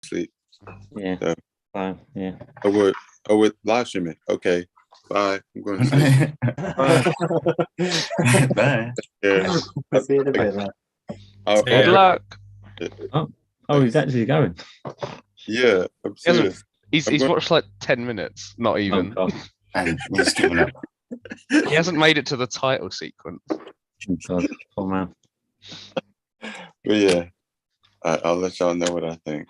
sleep. Yeah. So, Fine. Yeah. I would live stream it. Okay. Bye. I'm going to sleep. Bye. Yeah. See you in a bit, man. Good luck. Oh, he's actually going. Yeah, I'm serious. He's watched like 10 minutes, not even. Oh, God. And he's given up. He hasn't made it to the title sequence. Oh, God. Oh, man. But yeah, I'll let y'all know what I think.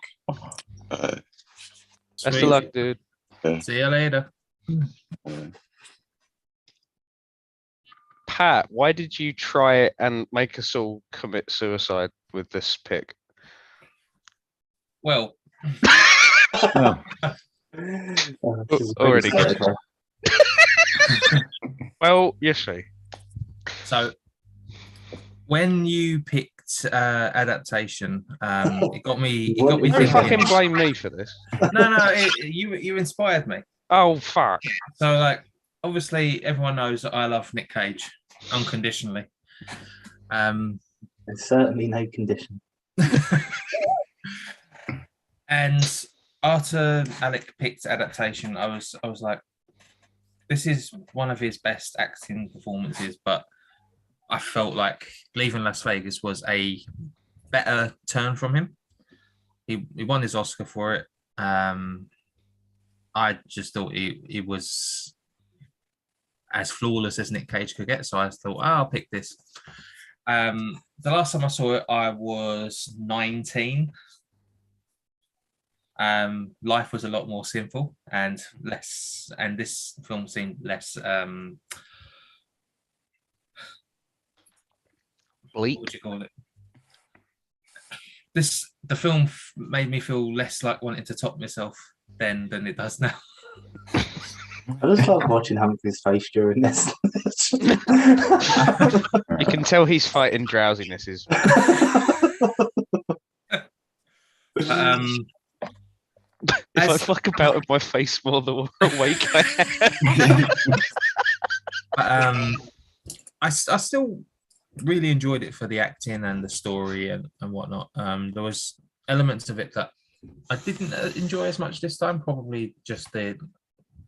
Best of luck, dude. See you later. Pat, why did you try and make us all commit suicide with this pick? Well, Well, Already good. Well, yes, sir. so when you picked adaptation, it got me. It got me Don't fucking thinking. blame me for this. No, you inspired me. Oh, fuck. So, like, obviously, everyone knows that I love Nick Cage unconditionally. There's certainly no condition. And after Alec picked adaptation, I was like, this is one of his best acting performances, but I felt like Leaving Las Vegas was a better turn from him. He won his Oscar for it. I just thought he was as flawless as Nick Cage could get, so I thought, I'll pick this. The last time I saw it, I was 19. Life was a lot more simple and less, and this film seemed less Bleak. what would you call it? The film made me feel less like wanting to top myself than it does now. I just love watching Humphrey's face during this. You can tell he's fighting drowsinesses. If I fuck about with my face more the more awake I am. I still really enjoyed it for the acting and the story and whatnot. There was elements of it that I didn't enjoy as much this time, probably just the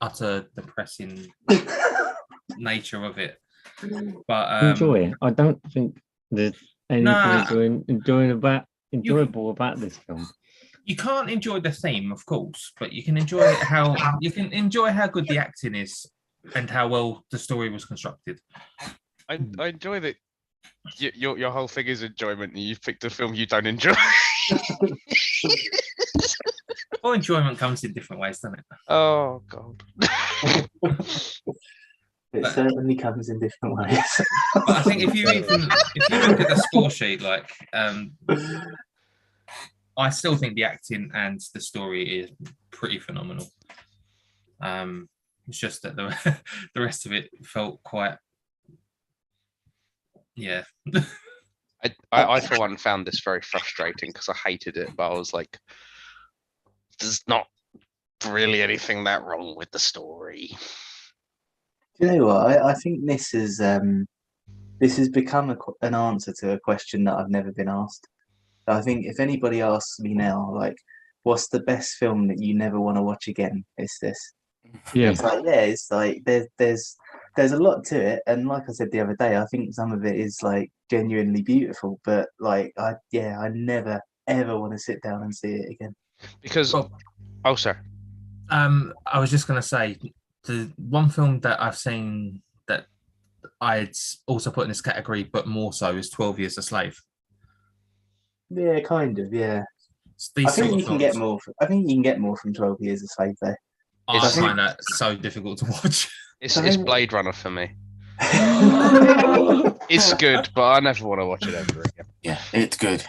utter depressing nature of it. But enjoy it. I don't think there's anything enjoyable about this film. you can't enjoy the theme, of course, but you can enjoy how good the acting is and how well the story was constructed. I enjoy that your whole thing is enjoyment and you've picked a film you don't enjoy. Well, enjoyment comes in different ways, doesn't it? Oh, God. It certainly comes in different ways. But I think if you look at the score sheet, like I still think the acting and the story is pretty phenomenal. It's just that the rest of it felt quite, yeah. I for one found this very frustrating because I hated it, but I was like, there's not really anything that wrong with the story. Do you know what? I think this has become an answer to a question that I've never been asked. I think if anybody asks me now, like, what's the best film that you never want to watch again, it's this. Yeah. It's like there's a lot to it, and like I said the other day, I think some of it is like genuinely beautiful, but like I never ever want to sit down and see it again. Because sir. I was just gonna say the one film that I've seen that I'd also put in this category, but more so, is 12 Years a Slave. Yeah, kind of. Yeah, I think you can get more. I think you can get more from 12 Years a Slave, though. I find that so difficult to watch. It's Blade Runner for me. It's good, but I never want to watch it ever again. Yeah, it's good.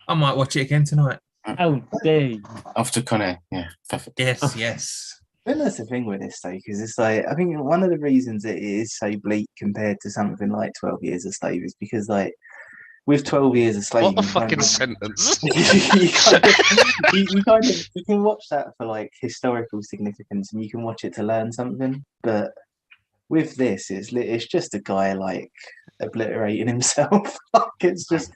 I might watch it again tonight. Oh, dang. After Connor, yeah, perfect. Yes. But that's the thing with this, though, because it's like, I think one of the reasons it is so bleak compared to something like 12 Years a Slave is because, like, with 12 Years a Slave, what a fucking sentence. you can watch that for like historical significance, and you can watch it to learn something. But with this, it's just a guy like obliterating himself. Like, it's just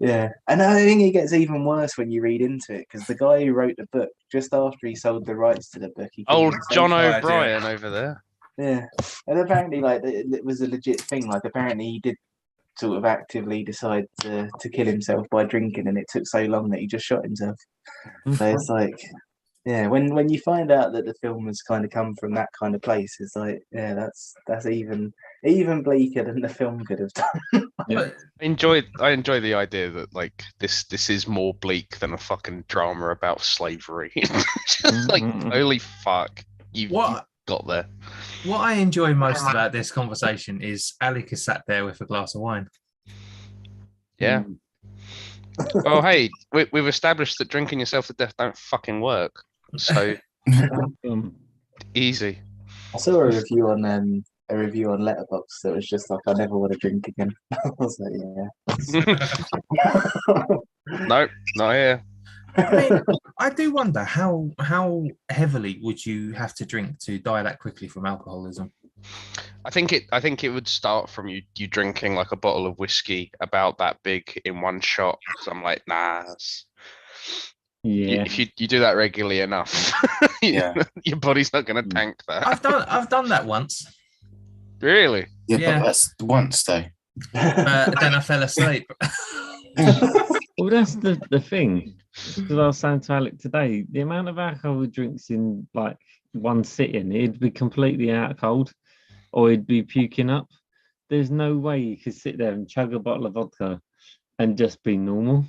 Yeah, and I think it gets even worse when you read into it because the guy who wrote the book, just after he sold the rights to the book, he killed Old himself. John Right, yeah. O'Brien over there. Yeah, and apparently, like it was a legit thing. Like apparently, he did sort of actively decide to kill himself by drinking, and it took so long that he just shot himself. So it's like, yeah, when you find out that the film has kind of come from that kind of place, it's like, yeah, that's even bleaker than the film could have done. Yeah. I enjoy the idea that like this is more bleak than a fucking drama about slavery. Just like holy fuck, you got there. What I enjoy most about this conversation is Alec is sat there with a glass of wine. Yeah. Well, hey, we've established that drinking yourself to death don't fucking work. So easy. I saw a review on Letterboxd that was just like, I never want to drink again. I was like, yeah. Nope, not here. I mean, I do wonder how heavily would you have to drink to die that quickly from alcoholism? I think it would start from you drinking like a bottle of whiskey about that big in one shot. So I'm like, nah. Yeah. If you do that regularly enough, Yeah. your body's not going to tank that. I've done that once. Really? Yeah, Yeah. but that's once though. Then I fell asleep. Well, that's the thing. Because I was saying to Alec today, the amount of alcohol he drinks in like one sitting, he'd be completely out cold, or he'd be puking up. There's no way you could sit there and chug a bottle of vodka and just be normal.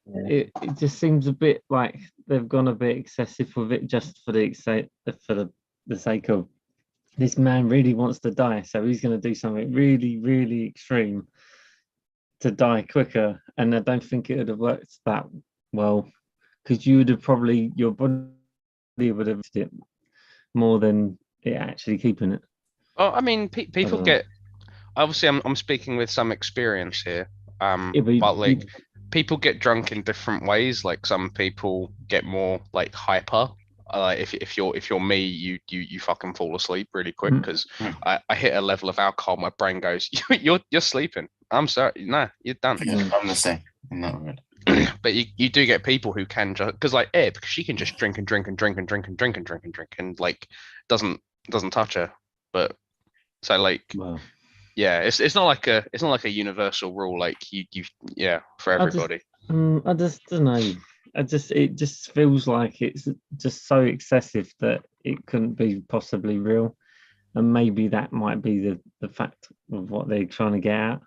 Yeah. It just seems a bit like they've gone a bit excessive with it, just for the sake of this man really wants to die, so he's going to do something really, really extreme to die quicker. And I don't think it would have worked that well, because you would have probably, your body would have it more than it actually keeping it. Oh, I mean, people know. get. Obviously, I'm speaking with some experience here. Yeah, But like people get drunk in different ways. Like some people get more like hyper. If you're me, you fucking fall asleep really quick because I hit a level of alcohol, my brain goes, you're sleeping. I'm sorry, nah, you're done. Yeah, I'm the same in that regard. But you do get people who can just because like Eb, she can just drink and drink and drink and drink and drink and drink and drink and like doesn't touch her. But so like Well, yeah, it's not like a universal rule like you yeah for everybody. I just don't know. It just feels like it's just so excessive that it couldn't be possibly real, and maybe that might be the fact of what they're trying to get at,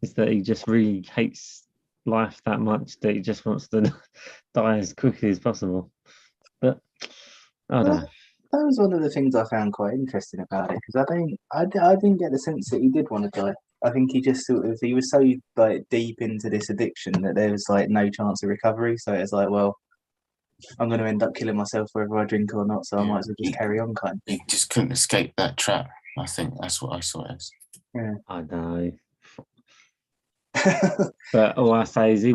is that he just really hates life that much that he just wants to die as quickly as possible. But I don't know. That was one of the things I found quite interesting about it because I didn't get the sense that he did want to die. I think he just he was so like deep into this addiction that there was like no chance of recovery. So it's like, well, I'm going to end up killing myself whether I drink or not. So I might as well just carry on, kind of thing. He just couldn't escape that trap. I think that's what I saw it as. Yeah. I know. But all I say is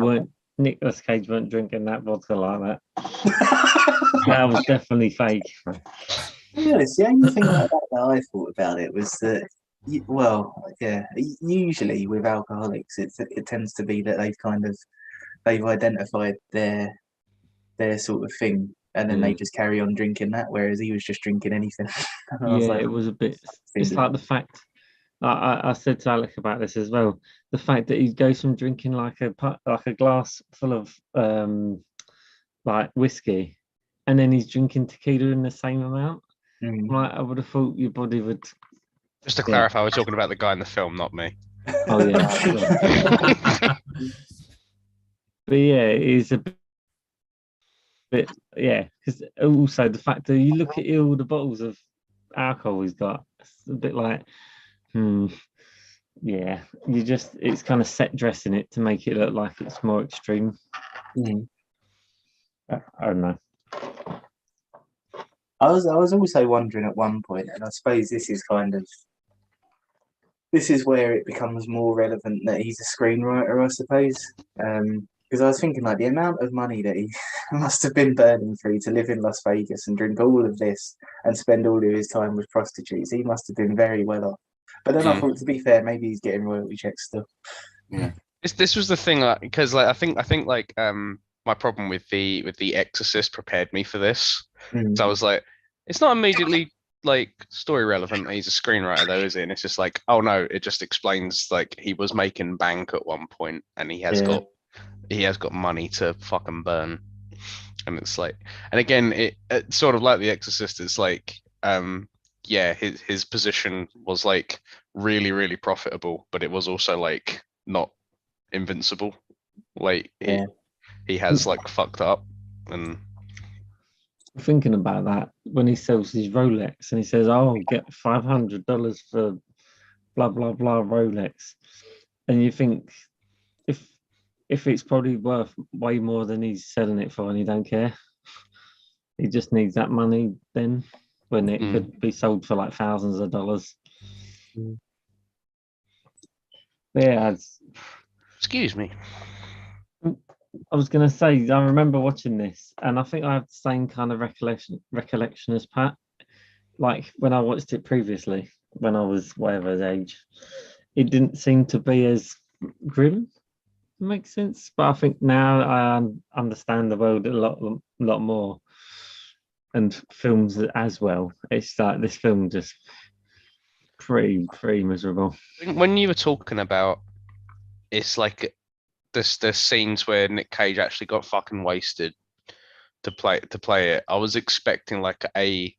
Nicolas Cage weren't drinking that vodka like that. That was definitely fake. To be honest, the only thing like that I thought about it was that, usually with alcoholics, it tends to be that they've identified their sort of thing, and then they just carry on drinking that. Whereas he was just drinking anything. It was a bit. It's like the fact. I said to Alec about this as well. The fact that he goes from drinking like a glass full of like whiskey, and then he's drinking tequila in the same amount. Like, I would have thought your body would. Just to clarify, we're talking about the guy in the film, not me. Oh yeah. But yeah, it is a bit. Yeah, because also the fact that you look at all the bottles of alcohol he's got, it's a bit like. Yeah, it's kind of set dressing it to make it look like it's more extreme. I don't know. I was also wondering at one point, and I suppose this is where it becomes more relevant that he's a screenwriter, I suppose. Because I was thinking like the amount of money that he must have been burning through to live in Las Vegas and drink all of this and spend all of his time with prostitutes. He must have been very well off. But then I thought, to be fair, maybe he's getting royalty checks still. Yeah. This was the thing, because like I think like my problem with the Exorcist prepared me for this. Mm. So I was like, it's not immediately like story relevant. He's a screenwriter though, is he? And it's just like, oh no, it just explains like he was making bank at one point and he has Yeah. got money to fucking burn. And it's like, and again, it's sort of like the Exorcist. It's like, yeah, his position was like really, really profitable, but it was also like not invincible. Like Yeah. he has like fucked up, and Thinking about that when he sells his Rolex and he says, "Oh, I'll get $500 for blah blah blah Rolex," and you think if it's probably worth way more than he's selling it for, and he don't care, he just needs that money then when it could be sold for like thousands of dollars. Mm. Yeah, excuse me. I was going to say, I remember watching this, and I think I have the same kind of recollection as Pat. Like when I watched it previously, when I was whatever age, it didn't seem to be as grim. Makes sense, but I think now I understand the world a lot more, and films as well. It's like this film just pretty miserable. When you were talking about, it's like there's scenes where Nick Cage actually got fucking wasted to play it. I was expecting like a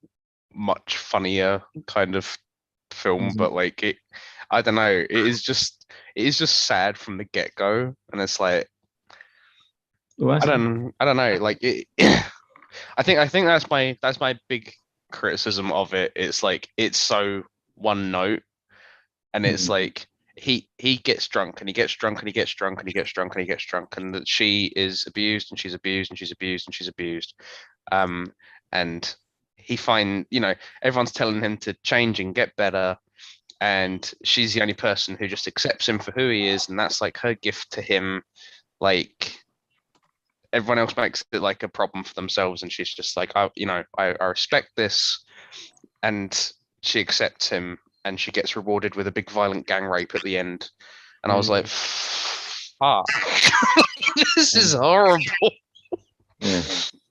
much funnier kind of film, but like I don't know. It is just sad from the get go, and it's like Well, I don't know. Like it, I think that's my big criticism of it. It's like it's so one note, and it's like he gets drunk and he gets drunk and he gets drunk and he gets drunk and he gets drunk, and that she is abused and she's abused and she's abused and she's abused, and he everyone's telling him to change and get better, and she's the only person who just accepts him for who he is, and that's like her gift to him. Like everyone else makes it like a problem for themselves, and she's just like, I respect this, and she accepts him, and she gets rewarded with a big violent gang rape at the end, and I was like, fuck, this is horrible. Yeah.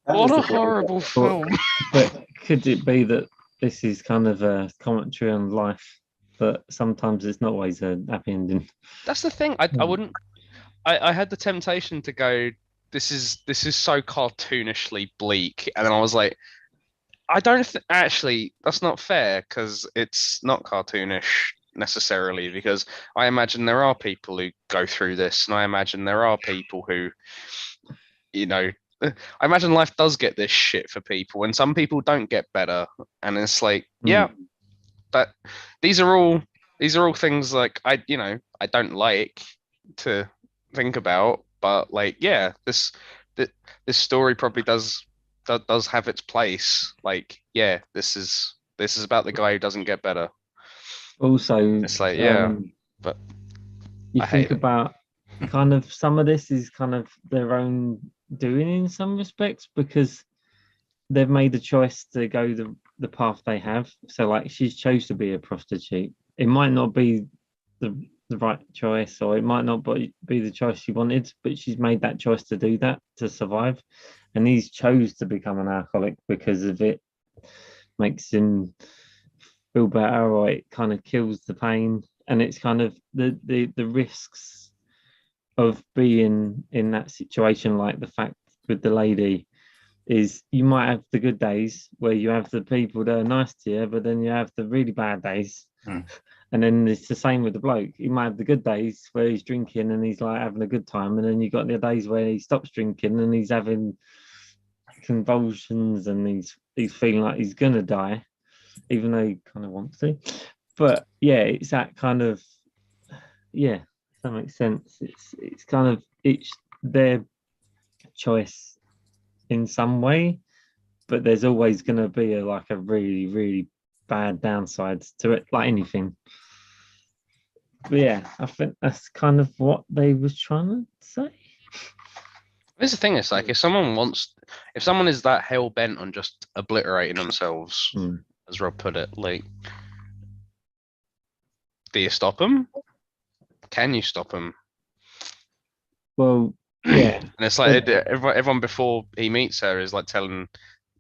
What a horrible film. But could it be that this is kind of a commentary on life, but sometimes it's not always a happy ending? That's the thing. I wouldn't. I had the temptation to go, this is so cartoonishly bleak, and then I was like, I don't actually. That's not fair, because it's not cartoonish necessarily, because I imagine there are people who go through this, and I imagine there are people who, I imagine life does get this shit for people, and some people don't get better, and it's like, yeah, that these are all things like I don't like to think about, but like, yeah, this story probably does have its place. Like, yeah, this is about the guy who doesn't get better. Also, it's like, yeah, but you I think hate it. about kind of some of this is kind of their own doing in some respects, because they've made the choice to go the path they have. So like, she's chose to be a prostitute. It might not be the right choice, or it might not be the choice she wanted, but she's made that choice to do that to survive. And he's chose to become an alcoholic because of it makes him feel better, or it kind of kills the pain. And it's kind of the risks of being in that situation. Like the fact with the lady is, you might have the good days where you have the people that are nice to you, but then you have the really bad days. And then it's the same with the bloke. He might have the good days where he's drinking and he's like having a good time, and then you got the days where he stops drinking and he's having convulsions and he's feeling like he's gonna die, even though he kind of wants to. But yeah, it's that kind of, yeah, that makes sense. It's kind of, it's their choice in some way, but there's always going to be a really, really bad downsides to it, like anything. But yeah, I think that's kind of what they was trying to say. Here's the thing: it's like, if someone is that hell bent on just obliterating themselves, as Rob put it, like, do you stop them? Can you stop them? Well, yeah, And it's like everyone before he meets her is like trying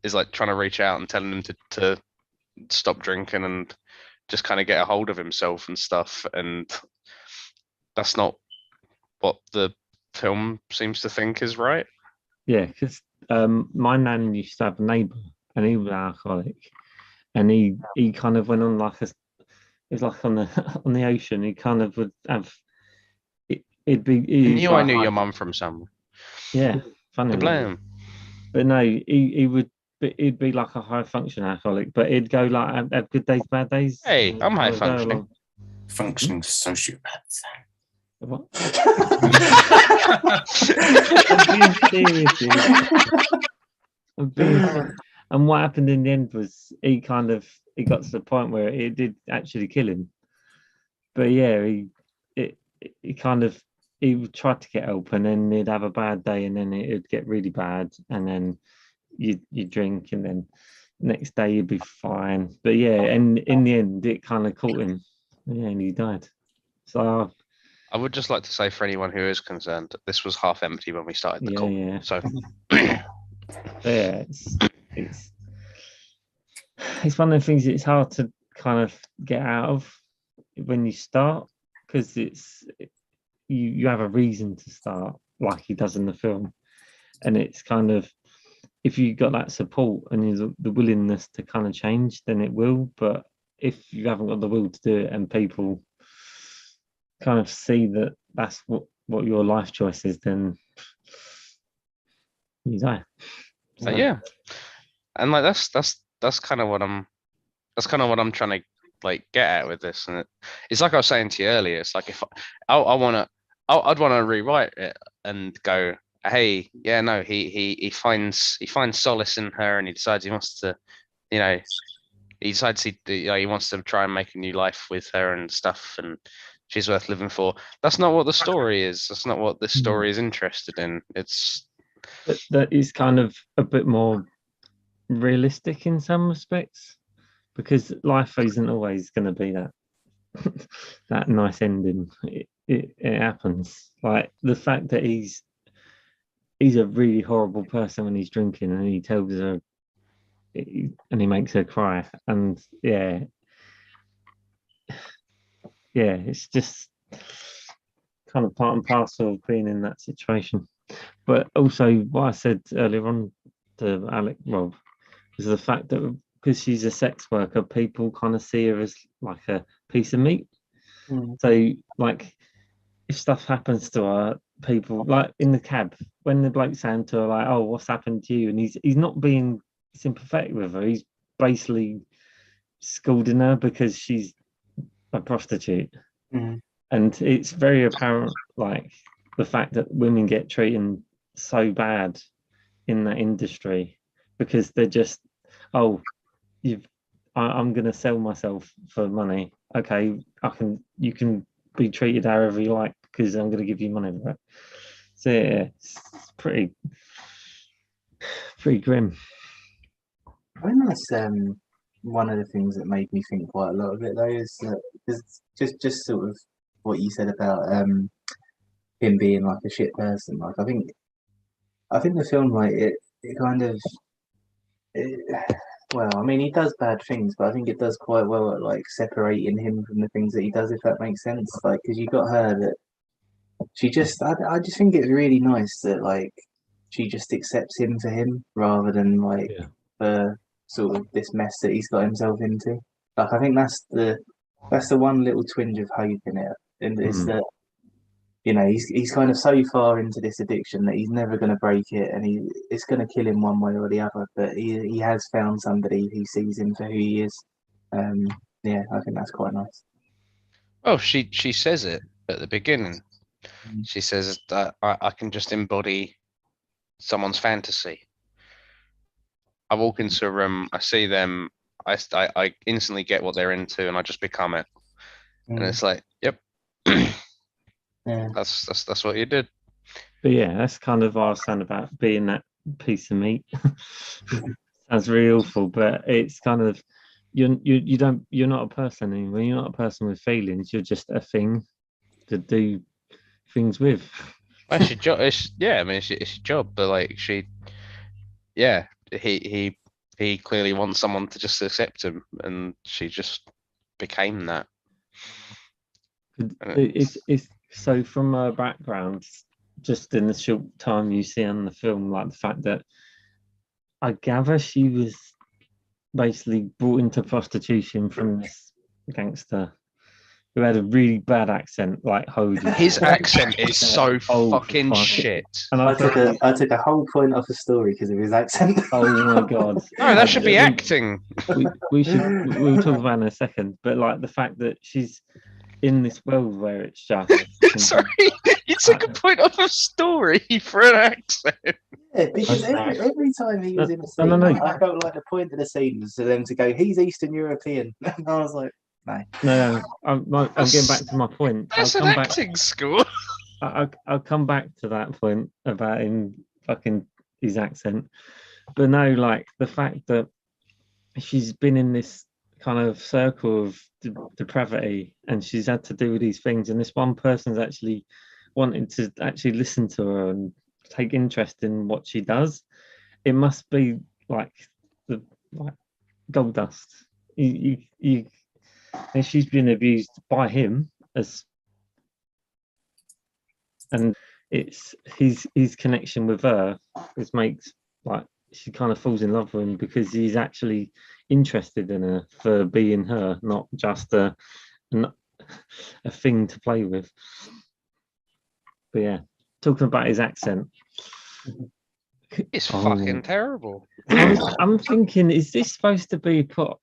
to reach out and telling him to stop drinking and just kind of get a hold of himself and stuff. And that's not what the film seems to think is right. yeah, because my nan used to have a neighbour, and he was an alcoholic, and he kind of went on like it was like on the on the ocean. He kind of would have it'd be I knew your mum from somewhere. Yeah, funny. To blame. But no, he would. He'd be like a high function alcoholic, but he'd go like have good days, bad days. Hey, I'm high Go functioning. along. Functioning sociopath. What? I'm being serious, dude. I'm being serious. And what happened in the end was he got to the point where it did actually kill him. But yeah, he would try to get help, and then he'd have a bad day, and then it'd get really bad, and then you drink, and then next day you'd be fine. But yeah, and in the end it kind of caught him. Yeah, and he died. So I would just like to say for anyone who is concerned, this was half empty when we started the call. yeah. So Yeah, it's one of the things it's hard to kind of get out of when you start, because you have a reason to start, like he does in the film, and it's kind of, if you got that support and the willingness to kind of change, then it will. But if you haven't got the will to do it, and people kind of see that that's what your life choice is, then you die. So, yeah, and like that's kind of what I'm trying to like get at with this. And it's like I was saying to you earlier, it's like if I'd want to rewrite it and go, hey, yeah, no, he finds solace in her, and he decides he wants to, he decides he wants to try and make a new life with her and stuff, and she's worth living for. That's not what the story is. That's not what this story is interested in. It's that is kind of a bit more realistic in some respects, because life isn't always going to be that nice ending. It happens. Like the fact that he's a really horrible person when he's drinking, and he tells her, and he makes her cry, and yeah, it's just kind of part and parcel of being in that situation. But also, what I said earlier on to Alec Rob was the fact that because she's a sex worker, people kind of see her as like a piece of meat. So, like, if stuff happens to her, people, like in the cab, when the bloke's saying to her, like, "Oh, what's happened to you?" and he's not being sympathetic with her. He's basically scolding her because she's a prostitute. And it's very apparent, like, the fact that women get treated so bad in that industry because they're just, oh, I'm going to sell myself for money. Okay, you can be treated however you like because I'm going to give you money for it. So yeah, it's pretty grim. I think that's one of the things that made me think quite a lot of it, though, is that just sort of what you said about him being like a shit person. Like I think the film, like it kind of well, I mean, he does bad things, but I think it does quite well at like separating him from the things that he does, if that makes sense. Like, because you got her that she just, I just think it's really nice that like she just accepts him for him rather than like for sort of this mess that he's got himself into. Like, I think that's the one little twinge of hope in it, and it's that he's kind of so far into this addiction that he's never going to break it, and it's going to kill him one way or the other. But he has found somebody who sees him for who he is. Yeah, I think that's quite nice. Well, she says it at the beginning. She says that I can just embody someone's fantasy. I walk into a room, I see them, I instantly get what they're into, and I just become it. And it's like, yep. Yeah. That's what you did. But yeah, that's kind of what I was saying about being that piece of meat. Sounds really awful, but it's kind of you're not a person anymore. You're not a person with feelings. You're just a thing to do things with. That's your job. Yeah, I mean, it's your job, but like yeah, he clearly wants someone to just accept him, and she just became that. It's so from her background, just in the short time you see on the film, like the fact that I gather she was basically brought into prostitution from this gangster who had a really bad accent, like Hogan. His accent is so Oh, fucking fuck. shit. And I thought, took a whole point off the story because of his accent. oh my god! No, that should be acting. We'll talk about it in a second, but like the fact that she's in this world where it's just Sorry, you took a point off a story for an accent. Yeah, because every time he was in a scene, No. I felt like the point of the scene was for them to go, "He's Eastern European," and I was like, No, I'm getting back to my point. That's an acting school. I'll come back to that point about him fucking his accent, but no, like the fact that she's been in this kind of circle of depravity, and she's had to do with these things, and this one person's actually wanting to actually listen to her and take interest in what she does. It must be like gold dust. You and she's been abused by him and it's his connection with her, which makes like she kind of falls in love with him because he's actually interested in her for being her, not just a thing to play with. But yeah, talking about his accent, It's fucking terrible. I'm thinking, is this supposed to be put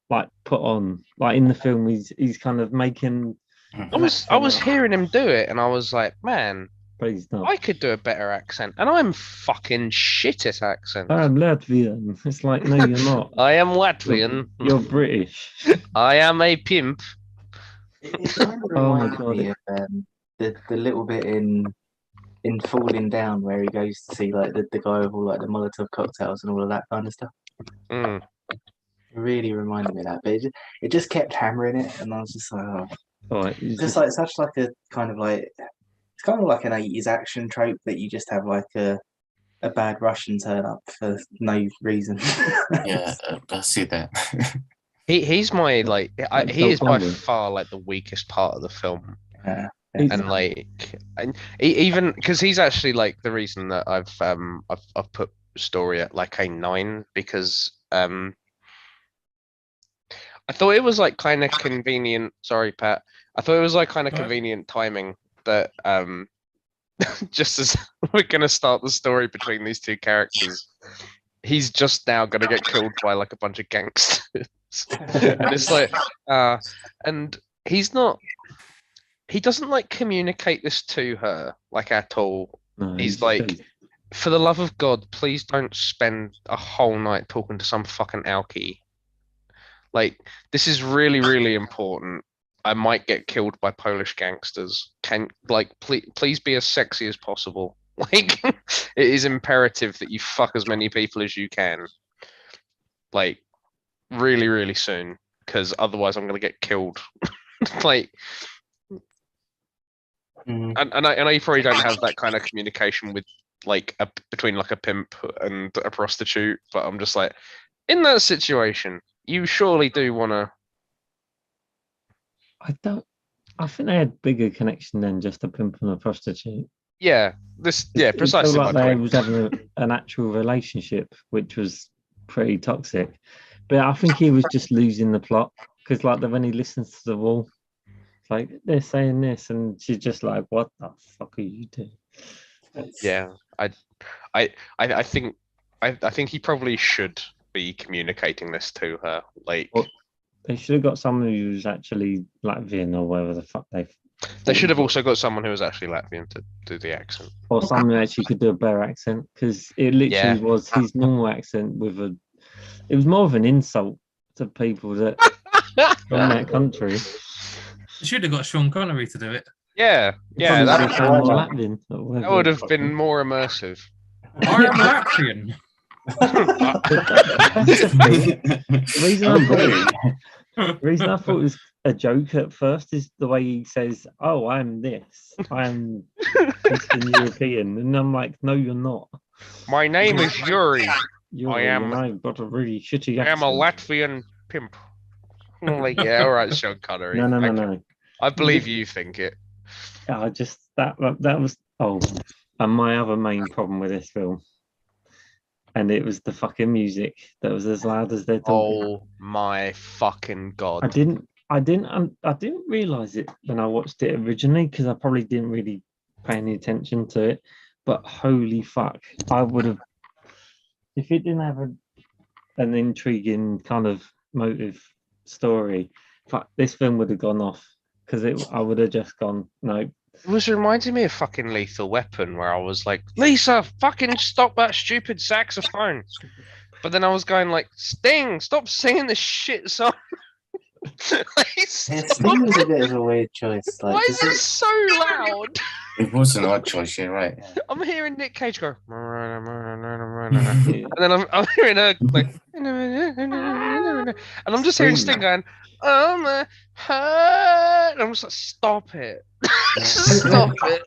on like in the film? He's kind of making. I was hearing him do it, and I was like, man, But he's not. I could do a better accent, and I'm fucking shit at accents. I'm Latvian. It's like, no, you're not. I am Latvian. You're British. I am a pimp. it kind of Oh my reminded me of the little bit in Falling Down where he goes to see like the guy with all like the Molotov cocktails and all of that kind of stuff. Mm. It really reminded me of that, but it just kept hammering it, and I was just like, oh. Right, Just like such like a kind of like it's kind of like an 80s action trope that you just have like a bad Russian turn up for no reason. Yeah, I see that. He's my like Like he is by Doug Baldwin. far like the weakest part of the film, Yeah. and like and even because he's actually like the reason that I've put story at like a 9 because I thought it was like kind of convenient. Sorry, Pat. I thought it was like kind of Right. convenient timing that just as we're gonna start the story between these two characters, he's just now gonna get killed by like a bunch of gangsters, and it's like, and he's not. He doesn't like communicate this to her like at all. no, He's like, for the love of God, please don't spend a whole night talking to some fucking alkie. Like, this is really, really important. I might get killed by Polish gangsters. Please be as sexy as possible. Like, it is imperative that you fuck as many people as you can. Like, really, really soon, because otherwise I'm gonna get killed. Like, Mm. and I know you probably don't have that kind of communication with like between like a pimp and a prostitute, but I'm just like, in that situation, you surely do want to. I think they had bigger connection than just a pimp and a prostitute. Yeah, It precisely felt like my they point. was having an actual relationship, which was pretty toxic. But I think he was just losing the plot because, like, when he listens to the wall, it's like they're saying this, and she's just like, "What the fuck are you doing?" Yeah, I think he probably should be communicating this to her. Like, Well, they should have got someone who's actually Latvian or whatever the fuck they should have also got someone who was actually Latvian to do the accent. or someone who actually could do a better accent because it literally was his normal accent with a. It was more of an insult to people that from that country. You should have got Sean Connery to do it. Yeah, Probably that just sound more Latvian or that whatever. would have been more immersive. I am Latvian. That's the thing. The reason I thought it was a joke at first. Is the way he says, "Oh, I'm this. I'm Eastern European," and I'm like, "No, you're not. My name is Yuri. You're, am- and I've got a really shitty I am a accent." Latvian pimp. I'm like, yeah, all right, Sean Connery. No. I believe you think it. I just that was and my other main problem with this film, and it was the fucking music that was as loud as they're talking. Oh my fucking god! I didn't realize it when I watched it originally because I probably didn't really pay any attention to it. But holy fuck, I would have if it didn't have an intriguing kind of motive story. Fuck, this film would have gone off because I would have just gone no. It was reminding me of fucking Lethal Weapon, where I was like, Lisa, fucking stop that stupid saxophone. But then I was going like, Sting, stop singing this shit song. Like, Yeah, stop Sting was a it. bit of a weird choice. Like, Why is does it so loud? It was an odd choice, yeah, right. I'm hearing Nick Cage go, and then I'm hearing her like, and I'm just hearing Sting going, oh my heart. And I'm just like, stop it. Just stop it.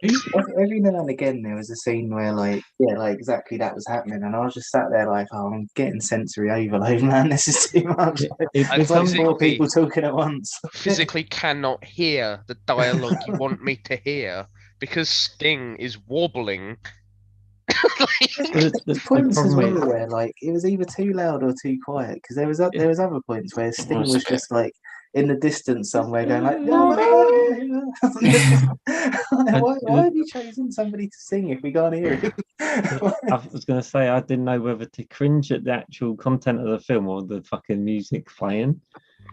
Every now and again there was a scene where like exactly that was happening, and I was just sat there like, oh, I'm getting sensory overload, man. This is too much. It I It's like becomes, four people talking at once. physically cannot hear the dialogue you want me to hear because Sting is wobbling. the Points as problem well is, where like it was either too loud or too quiet, because there was other points where Sting That's was okay. just like in the distance somewhere going like, why have you chosen somebody to sing if we can't hear it? I was going to say I didn't know whether to cringe at the actual content of the film or the fucking music playing.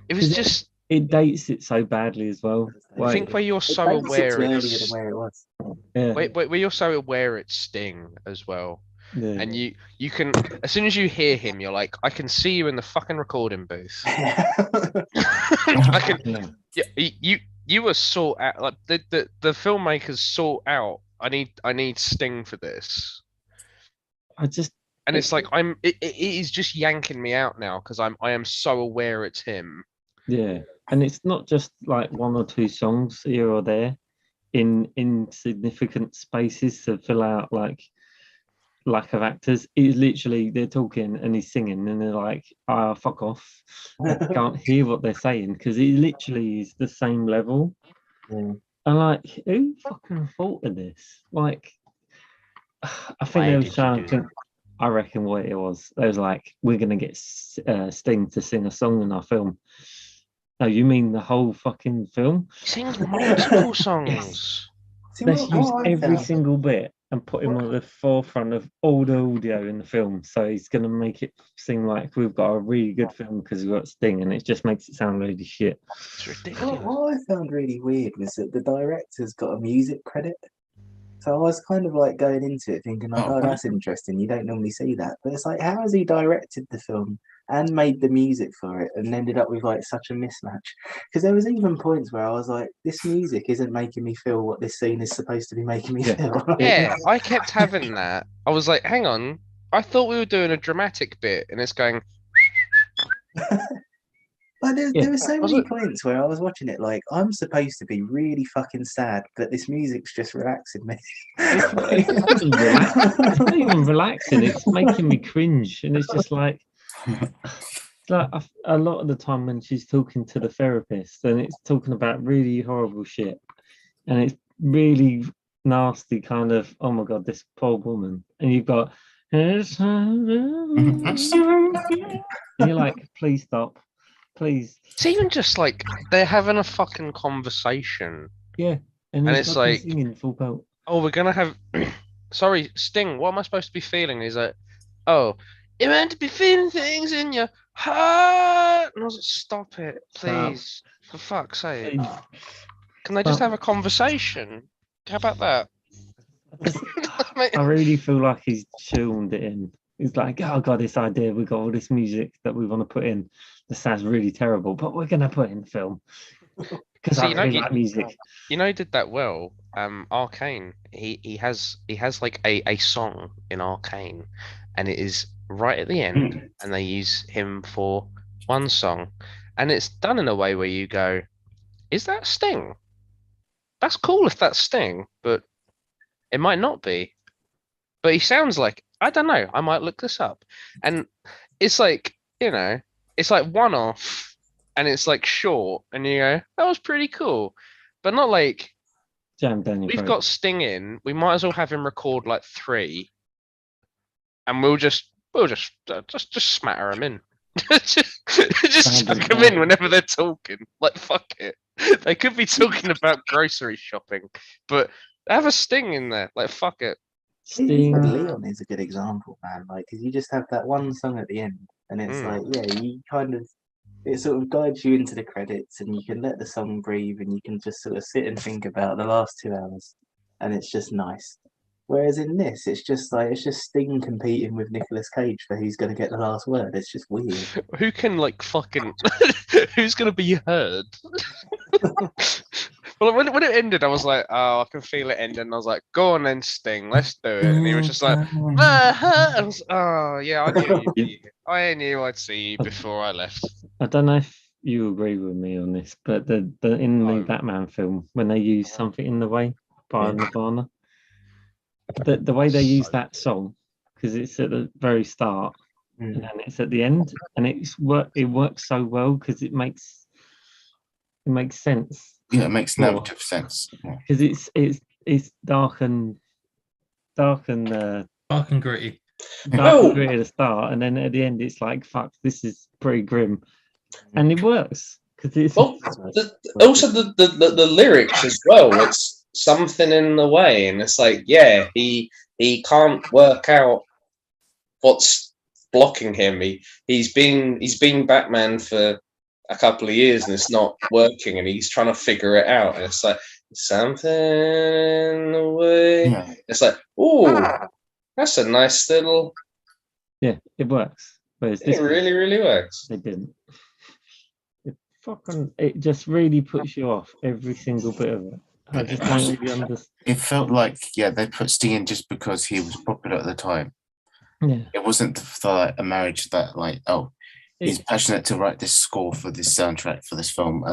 It was just, It dates it so badly as well. I Like, think where you're so It dates it aware too earlier it's, than where it was. yeah, where you're so aware it's Sting as well. yeah. And you can, as soon as you hear him, you're like, I can see you in the fucking recording booth. I can, Yeah. you were sought out, like the filmmakers sought out. I need Sting for this, I just and it's like it is just yanking me out now because I am so aware it's him. yeah, and it's not just like one or two songs here or there in insignificant spaces to fill out like lack of actors. It's literally they're talking and he's singing and they're like, "Ah, fuck off!" I can't hear what they're saying because it literally is the same level. Yeah. And like, who fucking thought of this? Like, I think Why they were did you trying do to. I reckon what it was. They was like, we're gonna get Sting to sing a song in our film. No, you mean the whole fucking film? He sings multiple songs. See, Let's what use I every found- single bit and put him at the forefront of all the audio in the film. So he's gonna make it seem like we've got a really good film because we've got Sting, and it just makes it sound really shit. It's ridiculous. What I found really weird was that the director's got a music credit. So I was kind of like going into it thinking like, Oh, oh, that's interesting. You don't normally see that. But it's like, how has he directed the film and made the music for it and ended up with like such a mismatch? Because there was even points where I was like, this music isn't making me feel what this scene is supposed to be making me Yeah. feel. Yeah, I kept having that. I was like, hang on, I thought we were doing a dramatic bit, and it's going. But there were so Was many it? points where I was watching it like, I'm supposed to be really fucking sad, but this music's just relaxing me. It's not even relaxing. It's making me cringe, and it's just like, it's like a lot of the time when she's talking to the therapist, and it's talking about really horrible shit, and it's really nasty, kind of. Oh my god, this poor woman, and you've got. And you're like, please stop, please. It's even just like they're having a fucking conversation. Yeah, and And he's it's fucking like- singing full belt. Oh, we're gonna have. Sorry, Sting. What am I supposed to be feeling? Is that? Oh, you're meant to be feeling things in your heart. And I was like, stop it, Stop. please, for fuck's sake. Please. Can they just Stop. have a conversation? How about that? I really feel like he's tuned it in. He's like, oh god, this idea, we got all this music that we want to put in. This sounds really terrible, but we're gonna put it in the film because See, I you know, really you- like music. You know, he did that well. Arcane. He has like a song in Arcane, and it is right at the end, and they use him for one song, and it's done in a way where you go, is that Sting? That's cool if that's Sting, but it might not be. But he sounds like, I don't know. I might look this up. And it's like, it's like one off and it's like short and you go, that was pretty cool. But not like, Jam down your we've throat. got Sting in, we might as well have him record like 3 and we'll just smatter him in. just chuck them in whenever they're talking. Like, fuck it. They could be talking about grocery shopping, but have a Sting in there. Like, fuck it. Sting. Leon is a good example, man. Like, because you just have that one song at the end, and it's like, yeah, you kind of, it sort of guides you into the credits, and you can let the song breathe, and you can just sort of sit and think about the last 2 hours, and it's just nice. Whereas in this, it's just Sting competing with Nicolas Cage for who's going to get the last word. It's just weird. Who can like fucking? Who's gonna be heard? Well, when it ended, I was like, oh, I can feel it ending. I was like, go on then, Sting, let's do it. And he was just like, I was, oh yeah, I knew you'd be. I knew I'd see you before I left. I don't know if you agree with me on this, but in the Batman film, when they use Something in the Way by Nirvana, the way they use that song, because it's at the very start and then it's at the end, and it works so well because it makes sense. Yeah, it makes narrative sense. Because it's dark and Dark and gritty. dark and gritty at the start, and then at the end it's like, fuck, this is pretty grim, and it works because it's also the lyrics as well. It's something in the way, and it's like, yeah, he can't work out what's blocking him. He's been Batman for a couple of years and it's not working, and he's trying to figure it out. And it's like something in the way. Yeah. It's like, oh, that's a nice little. Yeah, it works. Whereas It really, really works. they didn't. It just really puts you off, every single bit of it. I just don't really understand. It felt like, yeah, they put Sting in just because he was popular at the time. Yeah, It wasn't for a marriage that, like, oh, he's passionate to write this score for this soundtrack for this film.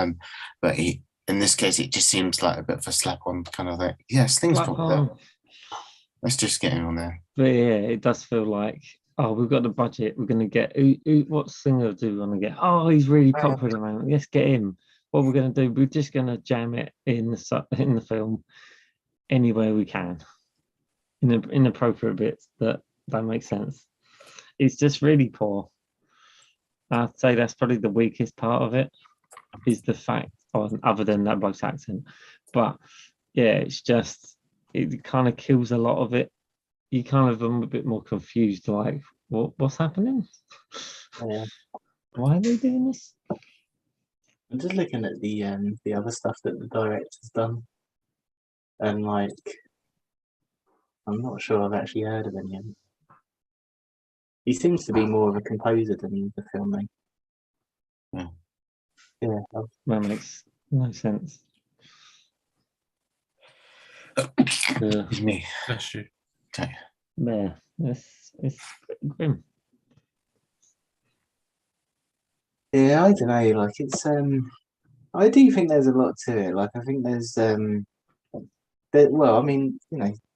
But in this case, it just seems like a bit of a slap on kind of like, yeah, Sting's popular. Let's just get him on there. But yeah, it does feel like, oh, we've got the budget. We're going to get, what singer do we want to get? Oh, he's really popular, man. Let's get him. What we're going to do, we're just going to jam it in the film anywhere we can, in appropriate bits that make sense. It's just really poor. I'd say that's probably the weakest part of it, is the fact, other than that bloke's accent. But yeah, it's just, it kind of kills a lot of it. You kind of am a bit more confused, like, what's happening? Yeah. Why are they doing this? I'm just looking at the other stuff that the director's done, and like, I'm not sure I've actually heard of any of them. He seems to be more of a composer than the filmmaker. Yeah. That makes no sense. Excuse me. Bless you. Okay. Yeah, it's grim. Yeah, I don't know. Like, it's I do think there's a lot to it. Like, I think there's well, I mean,